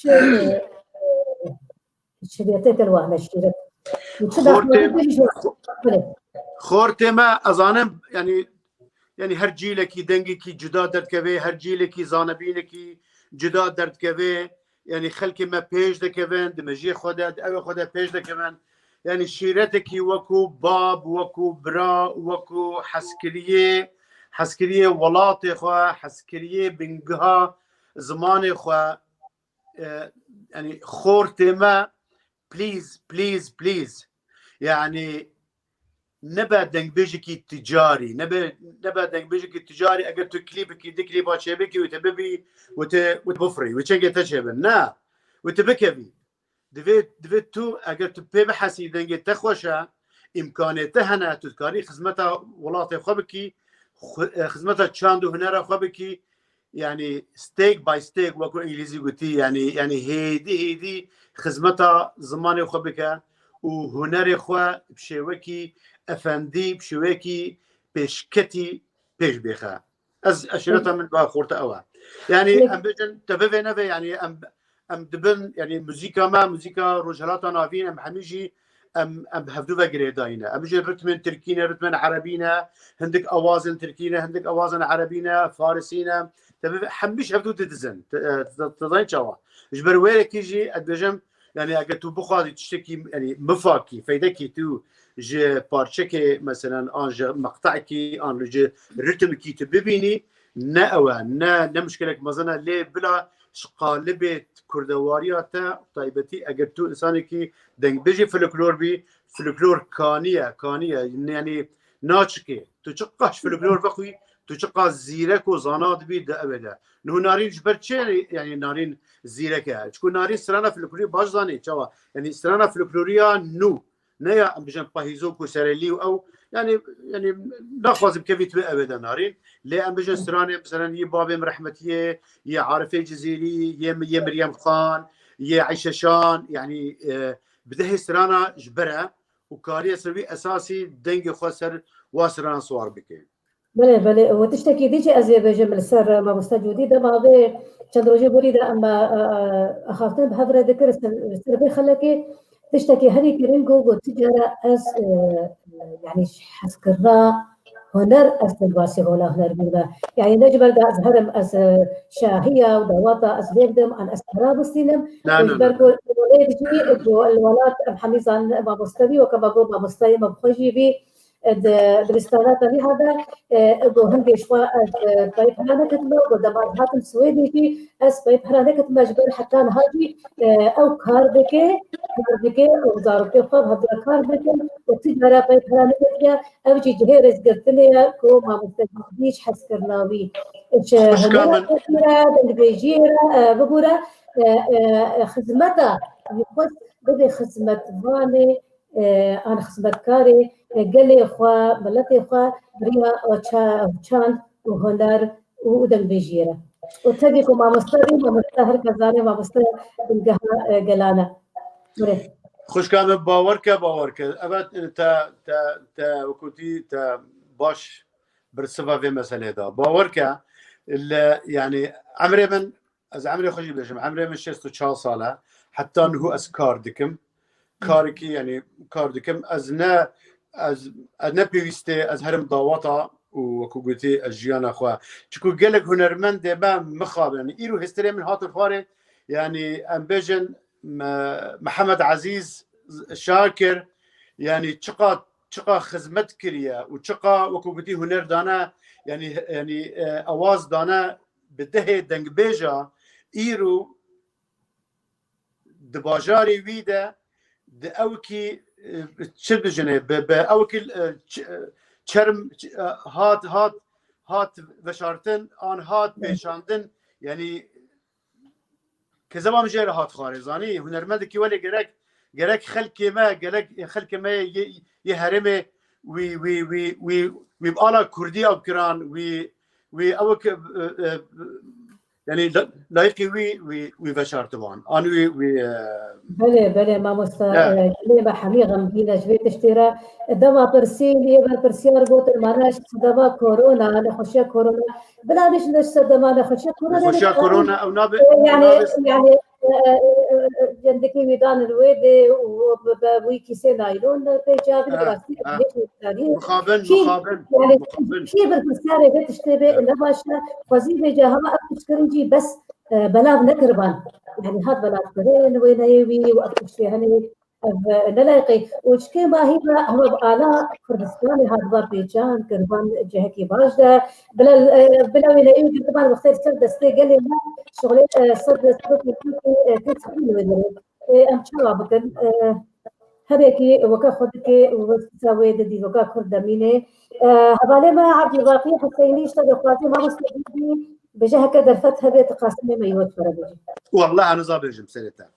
شريتك الواحدة الشيرة خورتي ما أظانم يعني هر جيلكي دنگكي جدا درد كبه هر جيلكي زانبينكي جدا درد كبه يعني خلكي ما بيش دكبن دمجي خدا بيش دكبن يعني شيرتكي وكو باب وكو برا وكو حسكرية ولاتي خوا حسكرية بنقها زماني خوا يعني خورتي ما بليز يعني نبا دنگ بيجيكي تجاري نبا دنگ بيجيكي تجاري اگر تو كليبكي دي كليبات شبكي وتببي وتبفري وتشنجي تشبن نا وتبكبي دفيت تو اگر تو بحسي دنگ تخوشا امكانيته هنا تذكاري خدمتها ولاتي خبكي خدمتها تشاندو هنرا خبكي يعني ستيك باي ستيك وكو انجليزي قلتي يعني هيدي خدمتها زماني خبكه وهنري خوا بشوكي افندي بشوكي بشكتي بيش بيخا از اشرتها من باخورتا اوا يعني ام بجن تبفي نفي يعني ام دبن يعني موزيكا رجلاتا نافين ام حميجي ام هفدو فجريداينا ام بجن رتم تركينا رتم عربينا هندك اوازن تركينا هندك اوازن عربينا فارسينا تبفي حميش هفدو تدزن تضاين شوا جبر ويرك يجي ادبجم يعني اگر تو بخواد تشتكي يعني مفاكي فايدكي تو ج بارچكي مثلا ان ج مقطعكي ان ج رتمكي تبيني نا مشكلك مزنا ليه بلا شقالبه كردوارياتا طيبتي اگر تو انسانكي دنگ بيجي فلكلور كانيه يعني ناچكي تو چقاش فلكلور بخوي تو چقا زيرك وزانات بي ده ابدا نو نارين جبرچي يعني نارين زيرك تكون نارين سرانا فلكلوري باش زاني چوا يعني سرانا فلكلوريا نو نيا بجن باهيزوكو سرلي او يعني ناخذ بكفيت ابدا نارين ليه ام بجن سرانا مثلا يبابي رحمتيه يا عارفه الجزيري يا مريم خان يا عيشه شان يعني بده سرانا جبره وكاريه سوي اساسي دنج خسر واسرانا صور بكي بله وتشتكي ديجي ازي بجمل سر ما مستجودي ده بعضي چندروجي بريده اما اخافتن بهذا ذكر السربي خلكي تشتكي هذه كرينجو وتجاره اس يعني حسكرا هنر استلواسي هولا هنر بينا يعني نجبر ده ازهرم از شاهيه ودواطه از بيقدم عن استراب السينم نجبر كل وليد الولات حميزان ما مستوي وكما قول ما مستوي ما بخجي بي درستانات هذا هندي شوى طيب هذا كتبه ودمار هاتم سويدي في اس طيب هذا كتبه جبر حتى هاجي او كاربكي او زاربكي خاب هذا كاربكي وتجارة طيب هذا كتبه او جي جهيرز قلتني كو ما مستجديش حسكرناوي ايش هنا بيجيرا بقوله خدمتها يخص بدي خدمة فاني أنا خدمت كاري قال لي إخوة بلتي إخوة بريما وشان وهنر ودم بيجيرة وتجيكم مع مستوى ما مستهر كزاني ما مستوى بالجها جلانا. خوشکام باور که اول تا وکوتی تا باش برسوا في مسألة دا باور که يعني عمري من از عمري خوشي بيجم عمري من 64 ساله حتى انه از کار دکم کارکی يعني کار دکم از نه پیوسته از هرم داواتا و کوگوتی از جیان خو چکو گلک هنرمند با مخاب يعني ایرو هستری من هات الفاره يعني ام بيجن محمد عزيز شاكر يعني چقا خدمت کریه و چقا وکوگوتی هنر دانه يعني اواز دانه بده دنگ بیجا ایرو دباجاری ویده د اوکی چه بجنه به اوکی چرم هات وشارتن آن هات پیشاندن یعنی که زمان جیر هات خارزانی هنرمند کی ولی گرک خلق ما یه هرمه وی بالا کردی اب کران وی اوک يعني لايقي وي بشارتوان انا وي بله ماموستا كلمه حميغه مدينه جويت اشترى دوا برسيلي برسيار قوت الماناش دوا كورونا انا خشيه كورونا بلا ليش نستخدم انا خشيه كورونا او نابل يعني جندكي ميدان الويدي وبويكي سينايلون بيجاب البراسيل مخابن يعني شي بالبرسيارة بتشتبه نباشا فزيبه جاهما اكتشكرنجي بس بلاغ نكربان يعني هاد بلاغ كرين وين يوي واكتشفي هني نلاقي وشكي ما هي هو بآلاء كردستاني هاد بار بيجان كربان جهكي باجدة بلا وين يوي كربان وقتها سرد استي قال لي ما شغلي سرد تتسكين ودري ام شواب كن هبكي وكا خدكي وساوي ددي وكا كردمينه هبالي ما عبد الباقي حسيني اشتغل قاتي ما مستفيدي بجهه كذا الفتحه بيت قاسمه ما يوت فرق والله انا زابي جم سنتها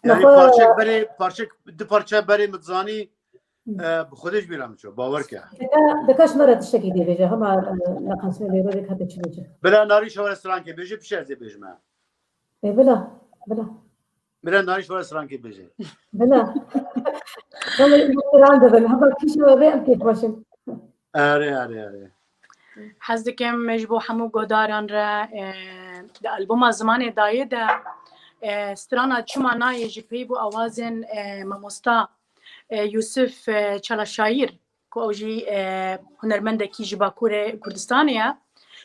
يعني پارچک دو پارچه بری متزانی بخودش بیرم چو باور که دکاش مرد تشکی دی بجه هما نقص میلیرو دیگه هات چی بلا ناری شو رستوران که بجه پیش از بجمه بلا ناری شو رستوران که بجه بلا رستوران ده هما کیشو بهم کیف باشن آره حزدکم مجبو همو گوداران را ده البوم زمان دایه ده سترانا چما نای جپی بو آوازن ماموستا یوسف چلاشایر که اوجی هنرمنده کی جباکور کردستانیه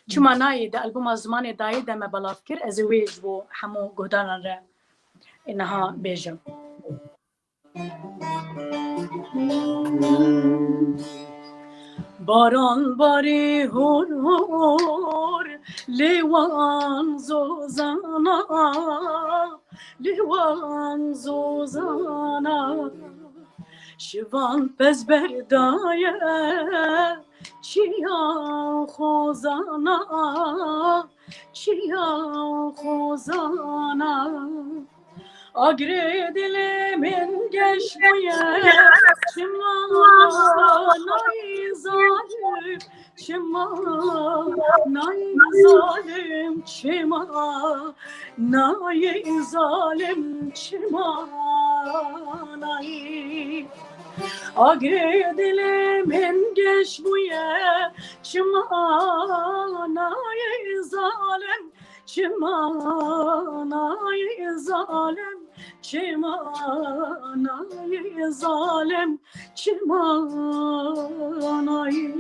چما نای ده البوم زمان دایه ده مبلاف کر از ویج بو همو گوداران را اینها بیجم باران باری هور هور لیوان زوزانا شوان پس بردایه چیا خوزانا آگره دلمن گشت بویه چما نای ظالم چما نای ظالم چما نای آگره دلمن گشت بویه چما نای ظالم چما نای ظالم چما نای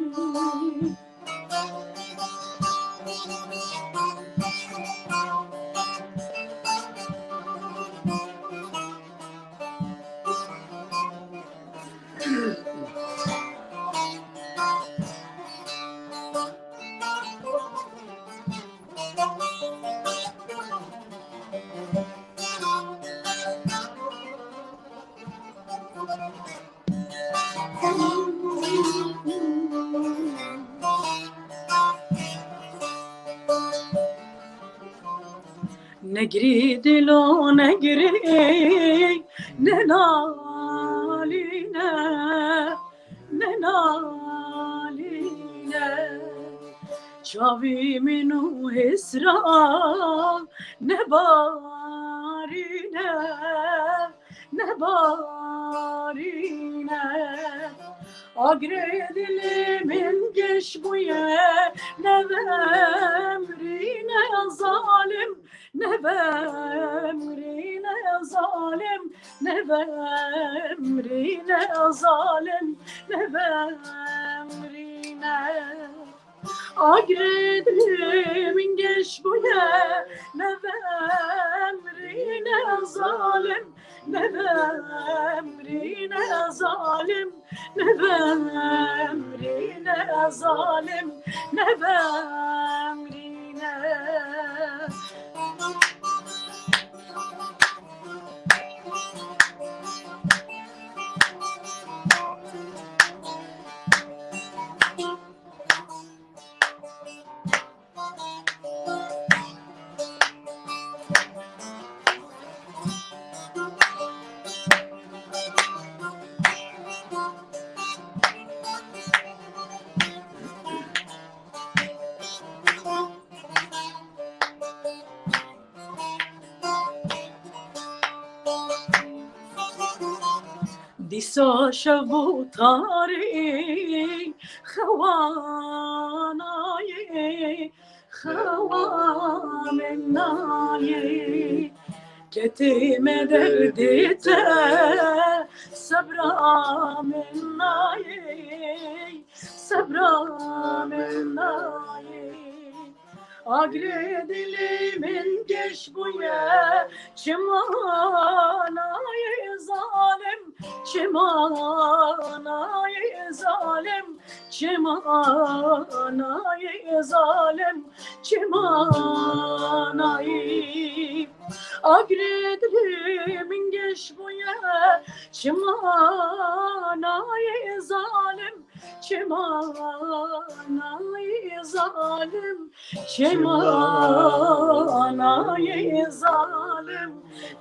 نگری دلو نگری ننالینه چاوی منو حسرا نبارینه نبارینه آگره دلمن گش بویه نبمرینه ظالم نبمرینه ظالم نبمرینه ظالم نبمرینه آگره دلمن گش بویه نبمرینه ظالم نبمرینه ظالم نبمرینه ظالم نبمرینه دیسا شب و تاری خوانای خوانای کتیم دردیت صبرام نای صبرام نای آگره دلمن گش بویه چمانای ظالم چمانای ظالم چمانای ظالم چمانای آگره دلمن گش بویه چمانای ظالم چمانای ظالم چمانای ظالم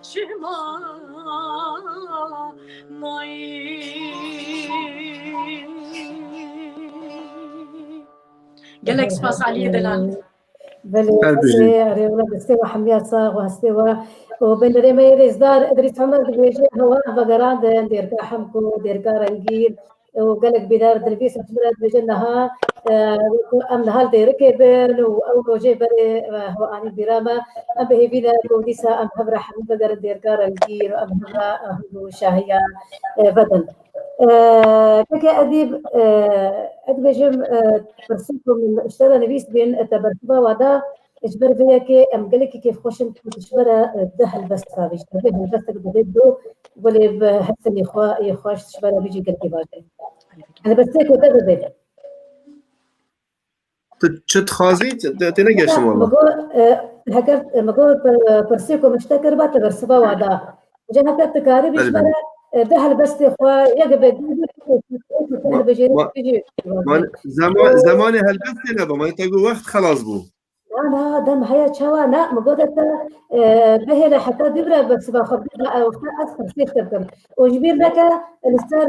چمانای گلک سپاس علی دلال بله ريولا بستوى حمية صاغ وهستوى وبين ريمي إصدار إدريس عمر بيجي هو بقران ديركا حمكو ديركا رنجيل وقالك بدار دربيس أجمرات بجنها أم نهال ديركي بين وأولو جيبر هو آني براما أم بهي فينا كوديسا أم هبرا حمد بقر ديركا رنجيل وأم هبرا شاهية بدن كاكا أديب أدبجم برسلكم من اشترى نبيس بين تبرتبا ودا اجبر فيا كي ام قالك كيف خوشن تشبر دهل بس صافي تشبر بس بدو ولا بحس اللي يخوش تشبر بيجي قلبي باجي انا بس هيك وتبدا تخازي تنقش والله مقول هكذا مقول برسلكم اشتكر بات برسبا ودا جهه تكاري بيجبر دهل بس اخوة يقبل زمان هالبس لبا ما تقول وقت خلاص بو لا دم هيا شوا لا مقودة بهلا حتى دبرة بس باخذ وقت أكثر في تركب وجبير لك الستار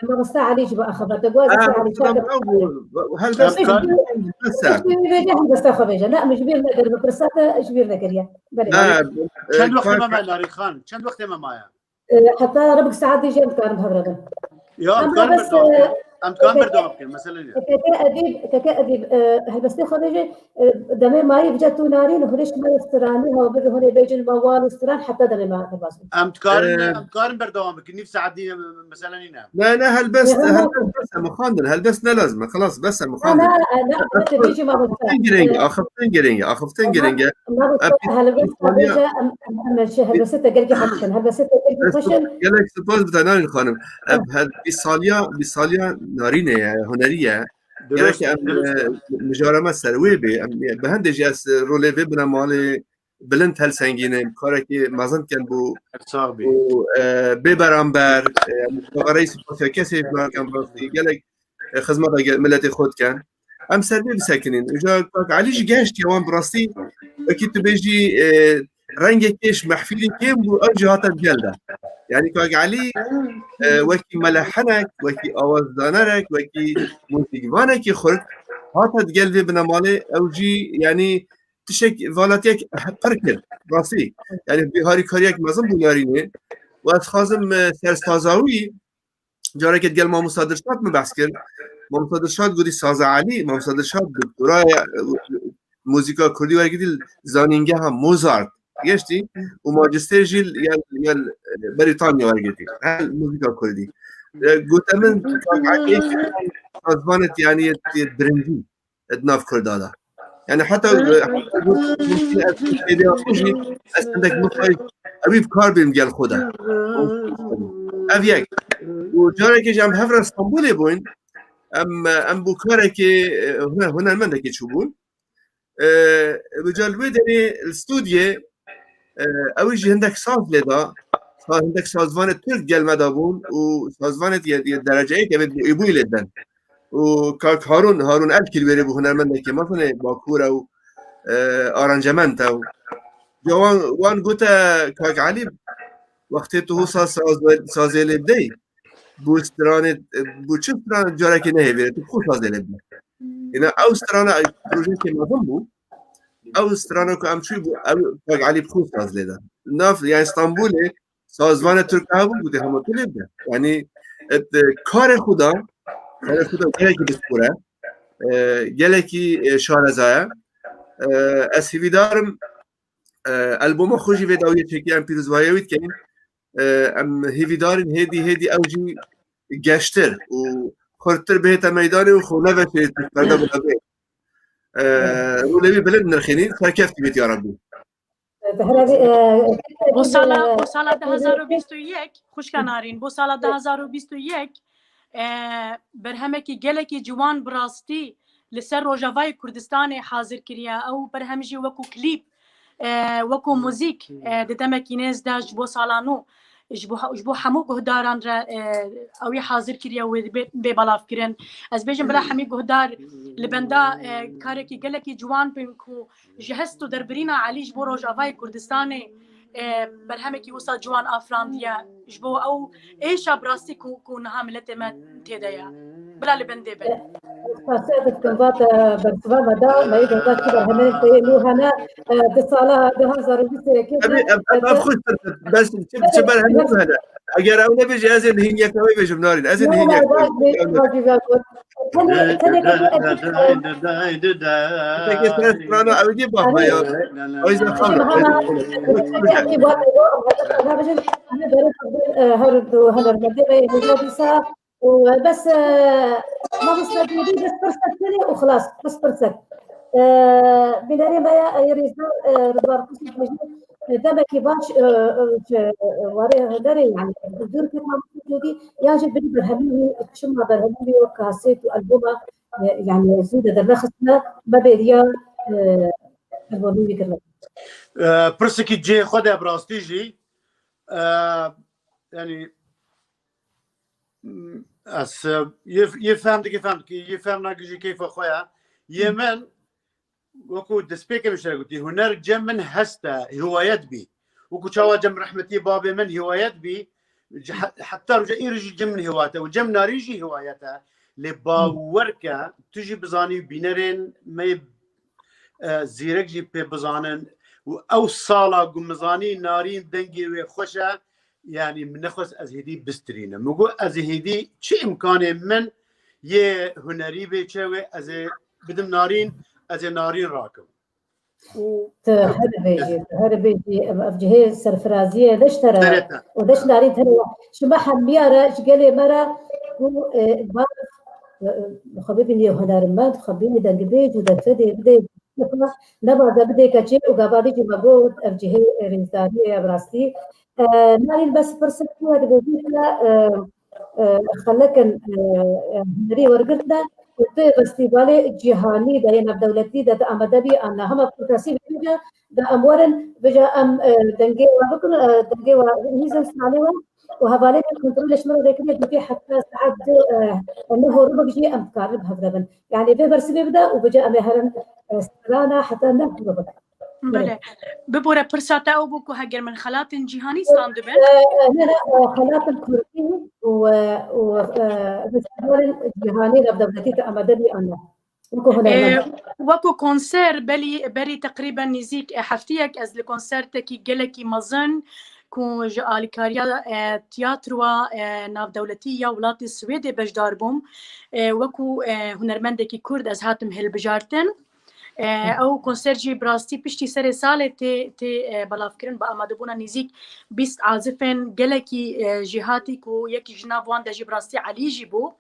ما بس عليه جبا أخبر تقول عليه شاكر هالبس بس تاخذ بيجا لا مش جبير لك بكرساتة جبير لك اليوم كم وقت ما معنا ناري خان كم وقت ما معايا حتى ربك ساعات يجي أمكار مهبرة يا أمكار بردوم مثلا كأديب هالبس تاخذ يجي دمي ما يبجتوا نارين وهريش ما يستراني هو بده هون بيجي الموال واستران حتى دمي ما تباسم أمكار بردوم كني في ساعات دي مثلا ينام لا هالبس مخاندر هالبس لازم خلاص بس مخاندر لا بيجي ما بتسا أخفتين جرينجا ما بتسا هالبس بيجي أما شيء هالبس تقلقي حقا هالبس تقلقي خشن قالك سباز بتاعنا الخانم هاد بصاليا نارينه هنريه يعني مجارمه سروي به هندج اس روليفي بنا مال بلند هل سنگینه کاری که مازن کن بو ببرامبر رئیس کسی کن گلک خدمت ملت خود کن ام سروي بسکنین اجا علیش گشت یوان براستی اكيد تبيجي رنگ كيش محفيلي كيم بو ارجهات الجلده يعني كاك علي وكي ملحنك وكي اوزدانرك وكي منتجوانك يخرج هاتا تقلبي بنمالي او جي يعني تشك فالاتيك بركل راسي يعني بهاري كاريك مازم بولاريني واتخازم سرسازاوي جارك قال ما مصادرشات مبحث ما مصادرشات قولي ساز علي ما مصادرشات دكتوراه موسيقى كردي ورقدي زانينجها موزارت يشتي وماجستير جيل يال بريطانيا ورقدي الموسيقى كردي قلت من أزمانة يعني برنجي ادناف كردادا يعني حتى عندك مخرج أبي بكار بيمجال خدا أبيك وجارك جام هفر اسطنبول بوين ام بوكارك هنا المندك يشوفون بجال ويدني الاستوديو اويجي عندك صاف لدا عندك سازوانة ترك قال مدابون وسازوانة الدرجة يبوي لدن وكاك هارون ألكي البيري بو هنا المندك مثلا باكورة و أرانجمنت أو جوان وان قوتا كاك علي وقتی تو سازی لبدی بو استرانه بو چه استرانه جاره که نهیویره تو خود سازی لبدی اینا او استرانه پروژه که مازم بو او استرانه که امچوی بو او کاگ علی بخود ساز لیده ناف یعنی استانبول سازمان ترک ها بوده همه تو لبده یعنی کار خدا گلکی بسپوره گلکی شارزایه از هیویدارم البوم خوشی وید آویه چکی ام پیروزوایه وید که ام هیویدارن هیدی اوجی گشتر و خورتر بهت میدانی و خونه و چیز برده بلده رولوی بلد نرخینی سرکفتی بیت یا ربی بو سال 2021 خوش کنارین بو سال 2021 برهمکی گلکی جوان براستی لسر روجاوای کردستان حاضر کریا او برهمجی وکو کلیپ وکو موزیک دتمکی نز داج بو سالانو جبو همو گهداران را اوی حاضر کریا و به بلاف کرن از بیجم بلا همی گهدار لبندا کارکی گلکی جوان بینکو جهستو دربرینا علی جبو روجاوای کردستان برهمکی وسط جوان افراندیا جبو او ایشا براستی کو نها ملت ما تیدایا بلا لبنده بل فاسد كنبات برسوا مدا ما يقدر كده هنا لو هنا بصالة 2020 كده أخذ بس تبر هنا اگر اون بيجي ازن هين يكوي بيجي منارين ازن هين انا اودي بابا يا اذا خلص وبس ما مستفيدين بس فرصة ثانية وخلاص بس فرصة بناري ما يريزنا ربار قصة مجنون دمك باش وريه هدري يعني الدور كما موجودي يجب بدي برهمي شو ما برهمي وكاسيت والبومة يعني زودة درخصنا ما بيديا البومي كله برسكي جي خدها براستيجي يعني اس يفهم ناقجي كيف اخويا يمن وكو دسبيك مش قلتي هنر جمن هستا هوايات بي وكو شاوا جم رحمتي بابي من هوايات بي حتى رجع يرجي جمن هواته وجم ناريجي هوايته لباوركا تجي بزاني بينرين ما زيرك جي بزانن او صاله قمزاني نارين دنجي وخشه يعني منخص از هدي بسترينا مگو از هدي چه امکانه من یه هنری به چه از بدم نارين از نارين راكم هذا بيجي افجهي سرفرازيه دش ترى ودش نارين ترى شما حمياره قالي مره خبيبني هنر ما خبيني دنجبيج ودفدي بدي نبغى بدي كشيء وقبادي مقود افجهي ريزانيه براستي نارين بس فرصة هذا بيجينا خلكن هنري ورقتنا وفي فستيفالي جهاني ده ينب دولتي ده أمدبي أنا هم بترسيب بيجا ده أمورن بيجا أم دنجي وبكر دنجي ونيزل سناليوا وهذا الكنترول شمرة ذكرية بيجي حتى ساعد إنه ربع بيجي أم تقرب هذا يعني في برسيب بدا وبيجا أمهرن سنانا حتى نحن بله ببورة برساتا أو بوكو هجر من خلاط جهاني ستاندو بين لا خلاط الكردي و فستيفال الجهاني لبدبتي أمدبي أنا وەکو کۆنسەر بەری تقریبا نزیک هەفتەیەک ئەس لە کۆنسەرتێکی گەلێکی مەزن کو ji alîkariya tiyatroa navdewletî ya welatê Swêdê bejdar bûm wekû hunermendekî Kurd ez hatim hilbijartin ew konser jî bi rastî piştî serê salê tê belavkirin bi amadebûna nêzik 20 azifên gelekî jî hatî ku yekî ji nav wan de jî bi rastî Elî jî bû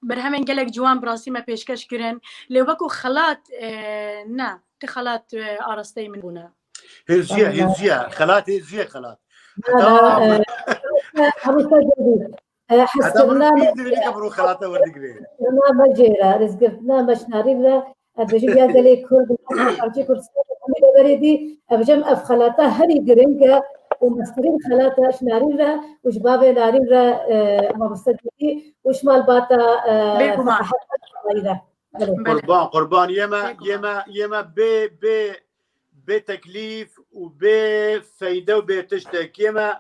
berhemên gelek ciwan bi rastî me pêşkeş kirin lê wekû xelat ne ti xelat arasteyî min bûne هزية خلات هزية خلات حسنا كبروا خلاته وردقري ما بجيرا رزقنا مش نارينا بجي يا قالي كل ارجي كل بريدي بجم اف خلاته هري جرينكا ومسترين خلاته اش نارينا وش بابي نارينا ما بستدي وش مال باتا قربان يما بتكليف وبفايدة وبتشتك يما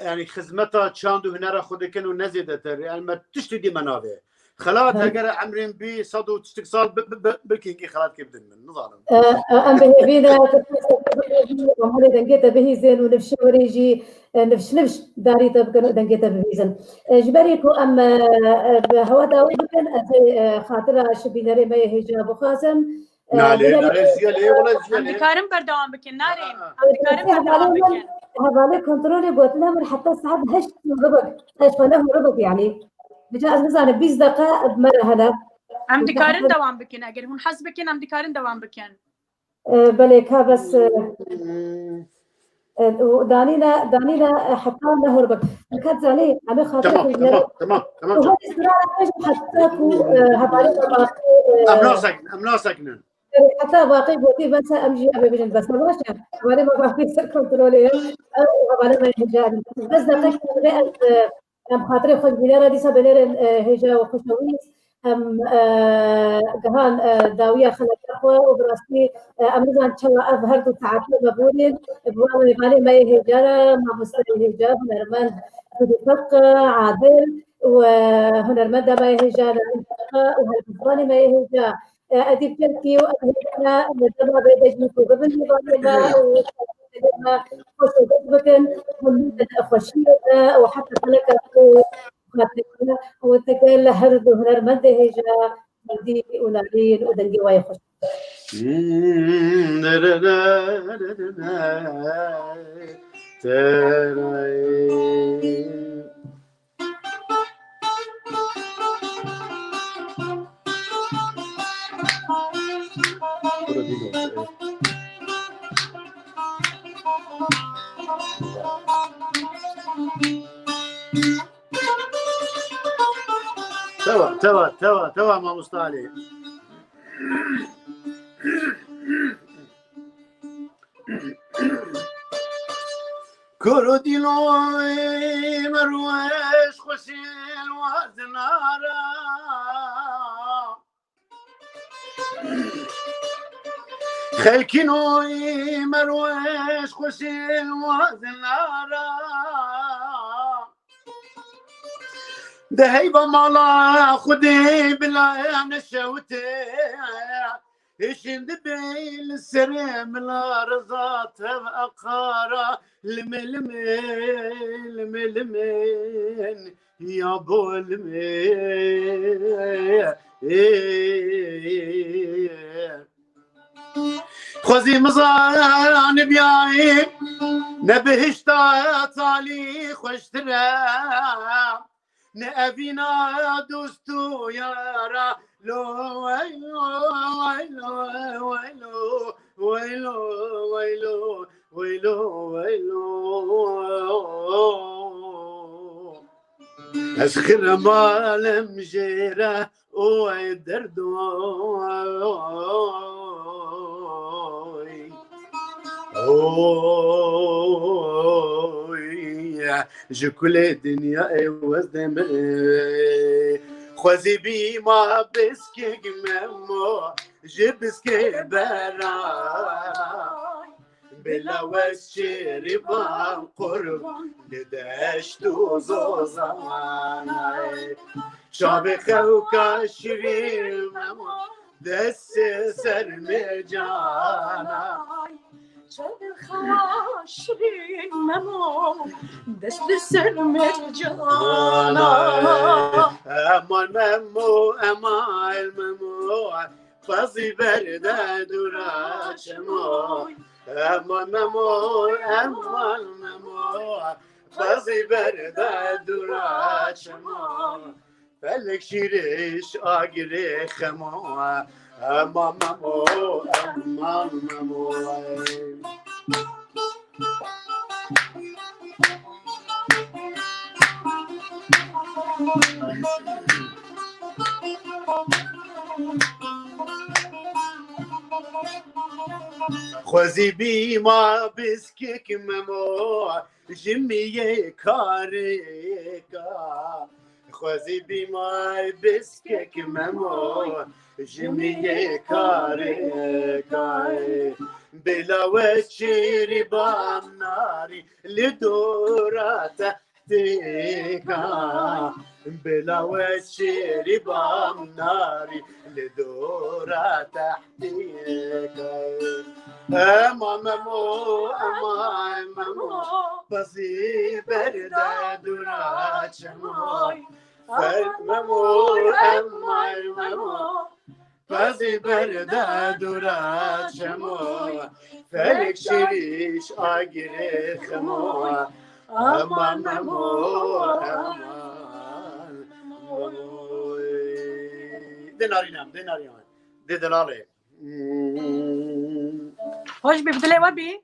يعني خدمتها تشاندو هنا خودكن ونزيدتر يعني ما تشتدي منابع خلات اگر عمرين بي صدو تشتك صال بكينكي خلات كيف من نظام ام به بيدا ومالي دنجيتا به زين ونفش وريجي نفش داري تبقى دنجيتا به زين جبريكو ام هوا داوي بكن خاطر شبينري ما يهجا بخازم دكارم بردوام بكن نارين دكارم بردوام بكن هذا كنترولي قلت من حتى ساعات هشت ربع ايش فله ربع يعني بجاز مثلا 20 دقيقه بمره هذا ام دكارن دوام بكن اگر هون حس بكن ام دكارن دوام بكن بليكا بس دانينا حتى له ربع كانت عليه على خاطر تمام حتى امنا ساكنين حتى باقي بوتي بس امشي ابي بجن بس ما بغاش وانا ما باقي سر كنترولي وانا ما يجاني بس دقيقه بدات ام خاطري خد بنيره دي سبنير هجا وخشويس ام جهان داويه خلت اخوه وبراسي امرزان تشوا اظهرت تعاطي مبولين بوان غالي ما يهجا ما مستوي هجا هنرمند بدفق عادل وهنرمند ما يهجا وهالبطاني ما يهجا أديب تركي وأهلنا نجمع بيدجني قبل نظامنا وما خوش بكن ومن أخوشينا وحتى خلق خاطرنا وتقال هرد هنرمند هجا مدي ونالين ودنجي وايخوش توا ما مصطالح كردي لوي مروش خشيل وزنارا خلكينوي مروش خشيل وزنارا دهيبة مالا خدي بلا نشوتي ايش ندبي السريم لا رزات اقارا لملمين يا ابو المين خوزي مزان بياي نبهشتا طالي خوشترا نأبينا دوستو يارا لو ويلو ويلو ويلو ويلو ويلو ويلو أسخر ما لمجيرة ويدردوي جو كل الدنيا وزدم خوزي بي ما بسكي ممو جبسكي برا بلا وشي ربان قرب لدشتو زوزان شاب خوكا شريم دست سر جانا شد خاشرين ممو دست سر مرجانا امان ممو امان ممو فازی برده دورا چمو امان ممو امان ممو فازی برده دورا چمو فلک شیرش آگره خمو امان ممو امان ممو خوزی بی ما بسکک ممو جمیه کارکا خوزی بی ما بسکک ممو جمیه کارکا بلاوت شیری بام ناری لدورا تحتیکا بلاوت شیری بام ناری لدورا تحتیکا اما ممو اما ممو بزی برده دورا چمو ممو اما ممو بزی برده دورا چمو فلک شیریش آگیره خمو اما ممو اما ممو دنارینم دلاله خوش ببدلي وبي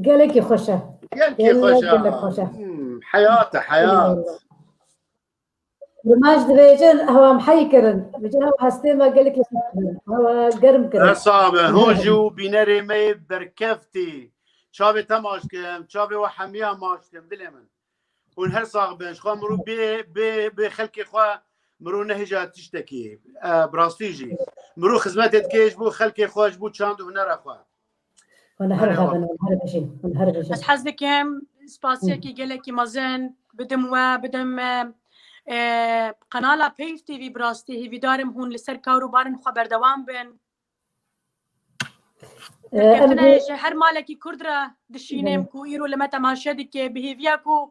قالك خوشه يلكي خوشة حياة برماج دبيجن هو محيكرن بيجن هو هستي ما قالك هو قرم كرن رسامة هوجو بيناري مي بركفتي شابي تماشكم شابي وحمية ماشكم دلمن ونهر صاغبنش خوا مرو بي خلقي خوا مرو نهجا تشتكي براستيجي مرو خدمتت كيش بو خلقي خواش بو چاندو هنر خوا هنهربشين بس حزدكم سباسيكي قالكي مازن بدم قناة بيف تي في براستي هي دارم هون لسر كارو بارن خبردوام بن هر مالكي كردرة دشينم كو إيرو لما تماشدك بهيفياكو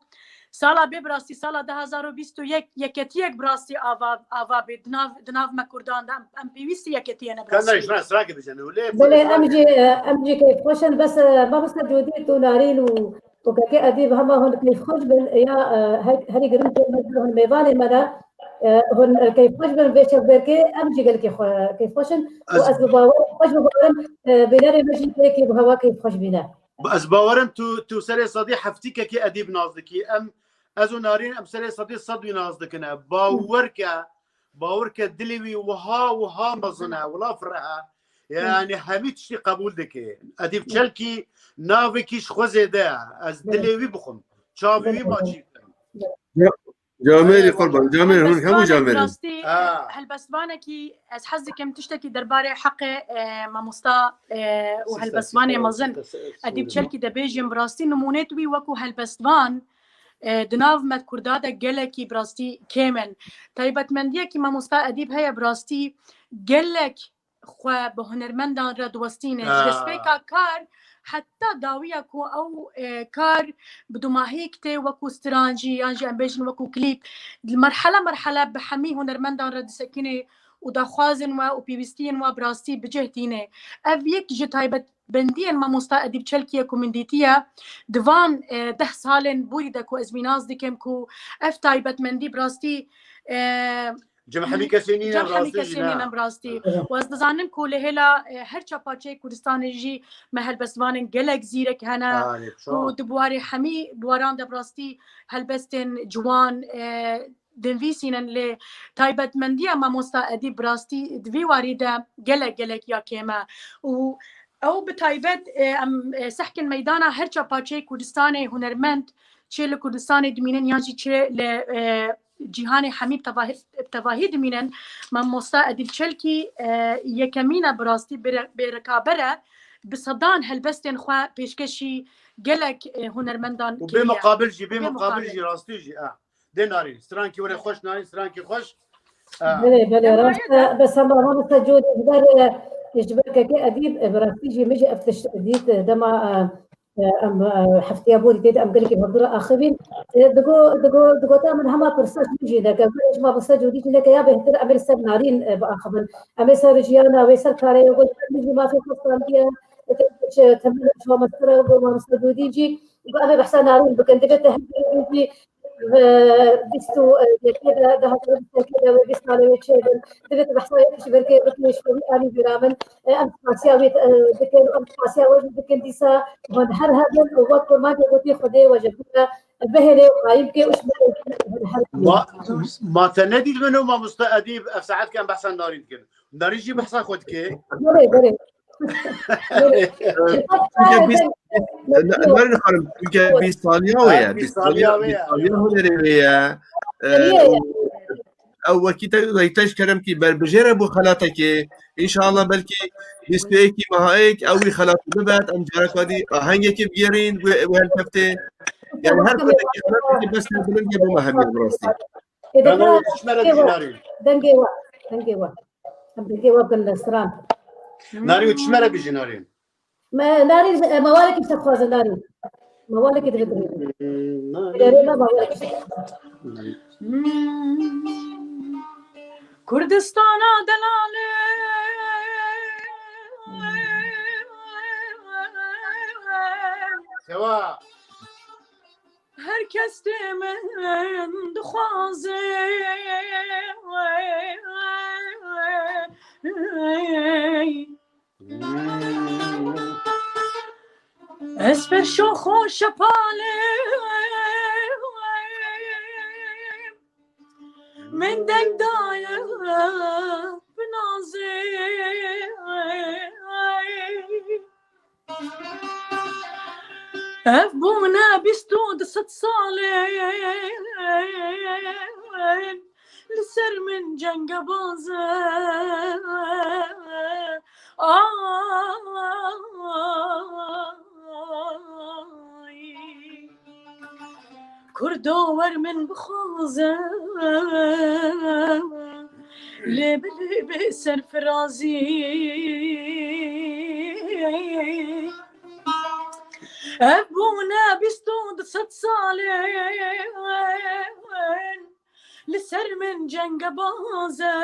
سالا ببراستي سالا 2021 يكتيك براستي آوا بدناف مكردان ام بي وي سي يكتي انا براستي كان ناس راكب بجنو ليه بلي امجي كيف خوشن بس ما بس جودي تونارين وكاكي اديب هما هون كيف خوش بن يا هري قرن هون ميفاني منا هون كيف خوش بن بيش بركي امجي قال كيف خوشن واسباب خوش بقولن بيناري مجي كيف هوا كيف خوش بينا بس باورم تو سري صديق حفتيك كي اديب نازدكي ام ازو نارين ام سري صديق صدوي نازدكنا باورك دلوي وها مزنا ولا فرها يعني حميد شي قبول دكي اديب تشلكي نافكيش خوزيدا از دلوي بخم شابي ما جيت جاميري قربان جاميري هون همو جاميري هالبسبانكي از حزكم تشتكي درباري حق ما مستا وهالبسبانه مازن اديب تشلكي دبيجم براستي نمونتوي وكو هالبسبان دناف مد كردادا جلكي براستي كامل طيبت منديه كي ما مستا اديب هيا براستي جلك خو بهنرمندان ردوستينه جسبيكا كار حتى داوية أو كار بدو ما هيك تي وكو سترانجي يانجي أمبيجن وكو كليب مرحلة بحمي هنرمندان رد سكينة ودا خوازن و وبيبستين و براستي بجهتينه أبيك جتايبت بندين ما مستا أديب تشلكية كومنديتية دوان 10 سالن بوري داكو أزميناز ديكم كو تايبت مندي براستي جمحمي كسينين براستي واز دزانم كل هلا هر چاپاچه کردستان جی محل بسوان گلک زیرک هنا کو دبواري حمي دواران دبراستي هلبستن جوان دنویسینن ل تایبت مندی ما مستا ادیب براستي دوی وارده گلک یا کما و او بتایبت سحكن ميدانا هر چاپاچه کردستان هنرمند چه ل کردستان دمینن یانجی چه ل جیهان حمید تواهی دمینن من مستا ادیب چلکی یکمینا براستی برکابره بصدان هلبستن خوا پیشکشی گلک هنرمندان و بمقابل جی راستي جي ديناري سترانكي ولا خوش ناري سترانكي خوش بله راستا بس هم هون سجود يجبرك كأديب براستيجي مجي افتش ديت دما ام حفتي ابو ديت ام قلك بهضر اخرين دقو تامن هما برساج مجي لك ايش ما بسجود ديت لك يا بهتر امر سب نارين باخبن امر سرجيانا ويسر كاري يقول مجي ما في قصه دي تمنى شو مستر وما سجود يجي وقال بحسن نارين بكندبته دي بيستو كذا ده كذا وبيسمع له يتشابن دبت بحصل يكش بركي بكمش في آلي برامن أم فاسياوي ذكر أم فاسياوي ذكر ديسا من هر هذا وقت ما جبتي خدي وجبنا بهله وقايم كي وش ما تندي منه ما مستأديب ساعات كان بحسن نارين كده نارين جي بحسن خد كي بري نار نخرم çünkü bir salyaوية هنرية او وكيتا يتاش كرمكي بربجيرة بو خلاتك ان شاء الله بلكي يستويكي مهايك او خلات ببات ام جارك ودي هنجيكي بجيرين وهالكفتين يعني هر كفتك خلاتك بس بلنجي بمهمية براسي انا تشمل الدينارين دنجيوا بالنسران ناري وتشمل بجنارين ما ناري موالك يستخواز ناري موالك يدغدغ ناري موالك كردستانا دلالي سوا herkes demen dixwaze اسفر شوخ و شپاله من دنگ دایه بنازه اف بونا بستود ست سالين لسر من جنگ بازه كردور من بخوزه لب سر فرازي أبونا بيستود ست صالين لسر من جنگ بازه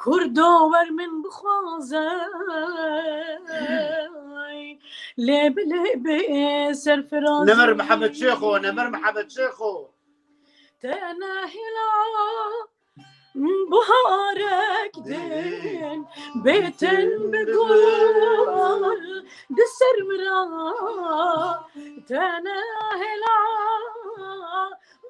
كردور من بخوزه لب سر فرازي نمر محمد شيخو تناهلا بهارك دين بيتن بقول دسر مرا تناهلا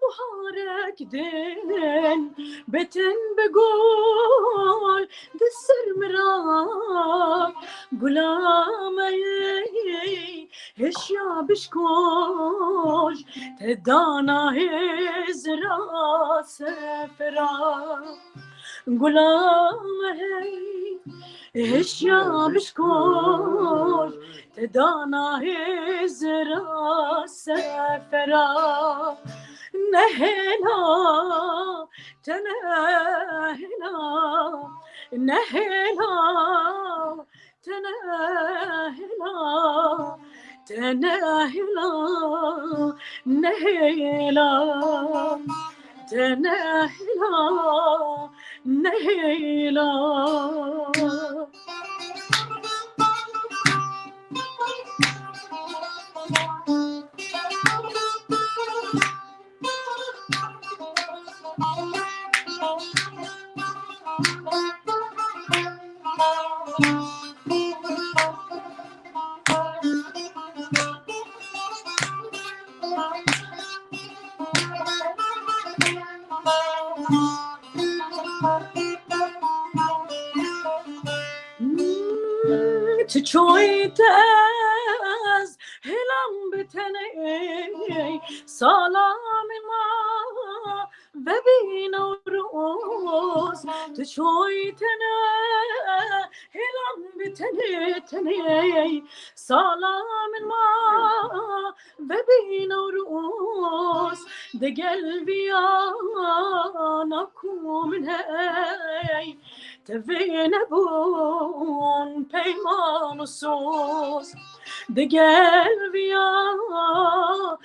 بهارك دين بيتن بقول دسر مرا غلامي هشيا بشكوش تدانا هزرا سفرا غلامي هشيا بشكوش تدانا هزرا سفرا نهلا تنهلا نهلا تنهلا تنهلا نهلا تنهلا نهلا تشويت از هلم بتنی سلام ما ببین روز تشويت هلم بتني تني سلام ما ببين ورؤوس ده قلبي أنا من هاي تفين بون بيمان الصوص ده قلبي أنا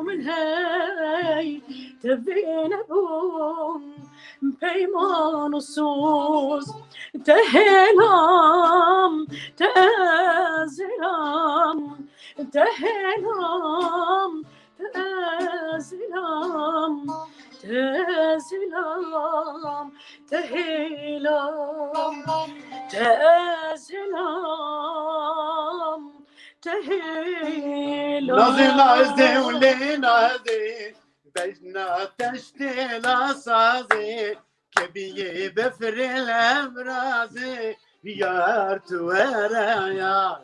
من هاي تفين بون بيمان الصوص تهلام تأزلام تهلام تأزلام تأزلام تهلام تأزلام تهلام نازي نازي ولي نازي بجنا تشتيلا سازي كبي بفر الامرازي يار تورا يار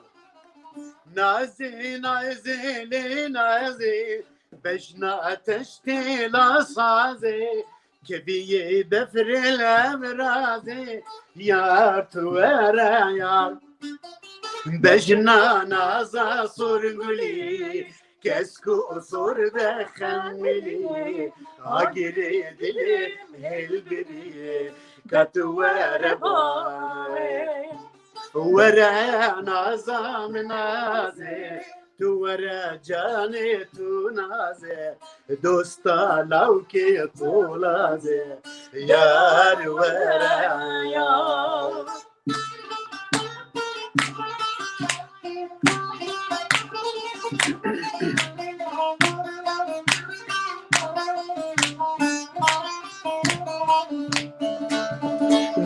نازي نازي لي نازي بجنا تشتيلا سازي كبي بفر الامرازي يار تورا يار بجنا نازا صرغلي كسكو صور بخملي عقلي دلي هلبري كتوار باي ورا نازا منازي تورا جاني تو نازي دوستا لوكي طولازي يار ورا يار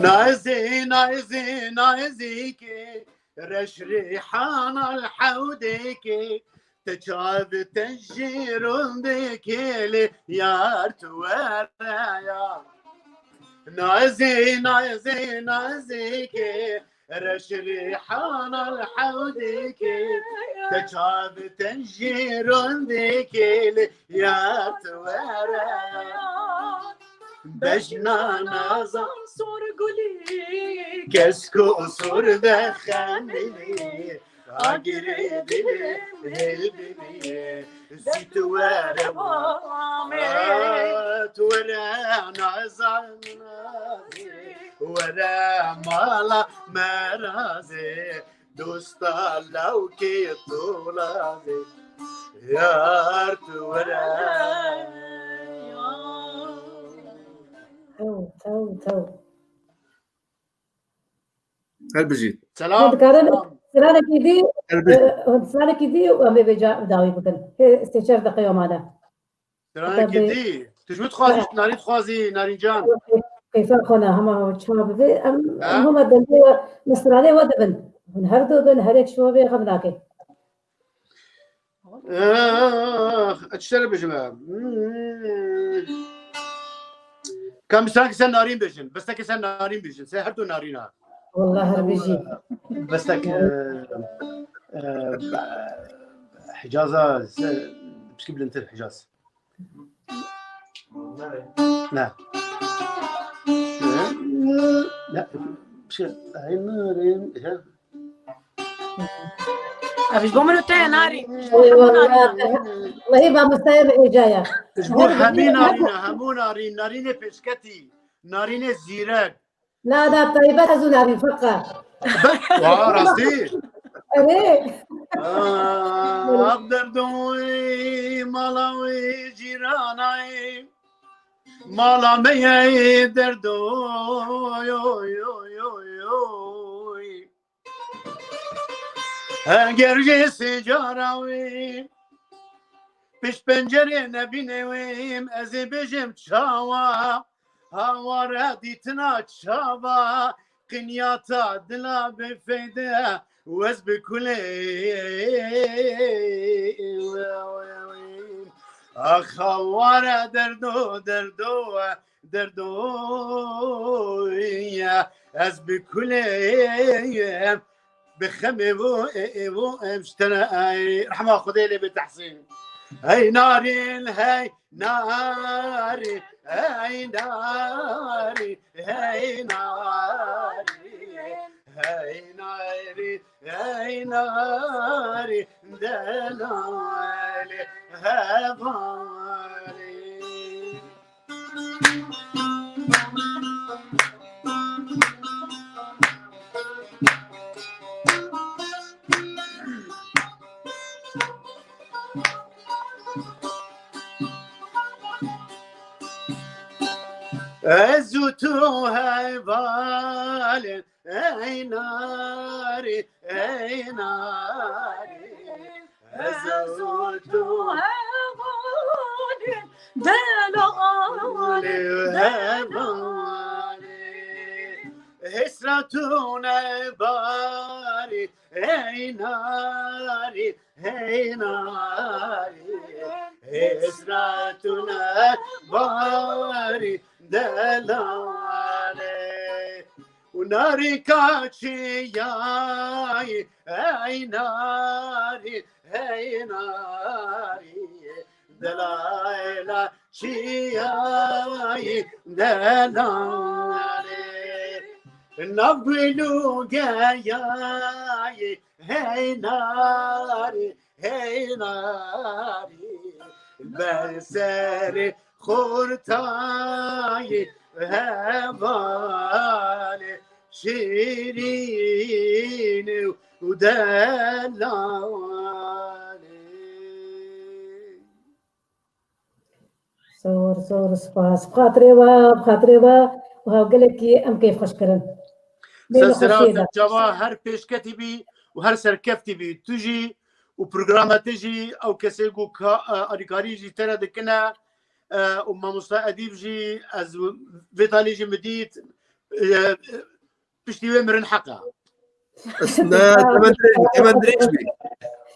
نازي نازي نازيكي رش ريحان الحوديكي تجاب تجيرون ديكي يار توارا يار نازي نازي نازيكي رش ريحان الحوديكي تجاب تجيرون ديكي يار توارا يار بجنا نازا صور قولي كسكو صور دخاني عقري دلي هلبني زيت ورا ورا نازا ورا مالا مرازي دوستا لوكي طولازي يار ورا تو هل بجيت سلام سلام كيدي هل بجيت سلام كيدي وأمي بجا بداوي بكن هي استشار دقيقة معنا سلام كيدي تجمد خوازي نارين خوازي نارين جان كيف أخونا هم شباب ذي هم الدنيا مصراني ودبن من هردو بن هريك شو بي خمناكي اشتري بجمع كم سنة نارين بيجن بس تك سنة نارين بيجن سهرتو نارينها والله هربيجي بس تك حجازة مش قبل انت الحجاز لا لا مش هاي نارين أبيش بومنو تاي ناري والله ما مستايم جاية اسبوع همي نارينا همو نارين نارين بسكتي نارين زيرك لا ده طيبات أزول أبي فقط راسي أريه أقدر دوي مالاوي جيراناي مالا مي دردو يو يو يو يو هنگرجي سجاراوي پیش پنجره نبینویم از بجم چاوا هوا دیتنا چاوا قنیاتا دلا بفیده وز بکلی اخوار دردو دردو دردو از بکلی بخمي بو اشترى رحمة خذي لي بالتحسين هاي ناري هاي ناري هاي ناري هاي ناري هاي ناري هاي ناري دلالي هبالي أزوتو هبالي اي ناري اي ناري أزوتو هبالي دلالي هبالي هسرتون باري اي ناري اي ناري هسرتون باري دلالي وناري كاتشي ياي اي ناري اي ناري دلايلا شياي دلالي نقولوا جاي هي ناري هي ناري بسري خورتاي هبالي شيرين ودلالي صور سباس بخاطري وهقول لك ام كيف خوش كرن سلسلة جوا هر پیش کتیبی و هر سر کفتیبی تجی و برنامه تجی او کسی گو آریکاری جی تنه دکنه و ماموستا ادیب جی از ویتالی جی مدید پشتیوه مرن حقا اسنا كمان دريجبي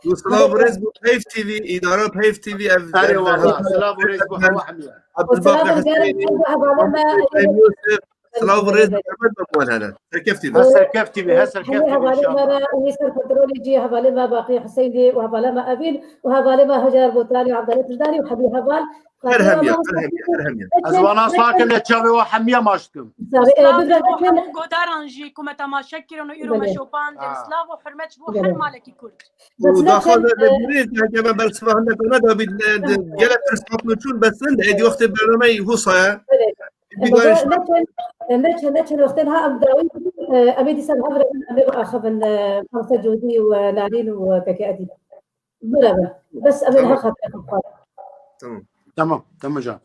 وصلاف رزق بيف تي في اداره بيف تي في هاري والله سلام ورزق هوا حمية عبد الباقي حسيني يوسف سلاف رزق كمان بقول هذا كيف تي في هسه كفتيبي هسه كفتيبي ان شاء الله ويسر بتروليجي هبالما باقي حسيني وهبالما ابين وهبالما هجر بوتالي وعبد الله الجداني وحبي هبال ارهميه ازوانا ساكن تشابي وحمية ماشتكم گوداران جی کومه تماشا کردن و ایرو مشوپان دلسلاو و حرمت بو هر مالکی کرد وداخل بريز كما بلسفه عندك انا دابي جلت رسمتون بس عندي وقت برنامج هو صاير لكن وقتها أبداوي أبيدي سنهبر أبي أخذ خمسة جودي ونارين وكاكي أديب بس أبي لها خاطر تمام جان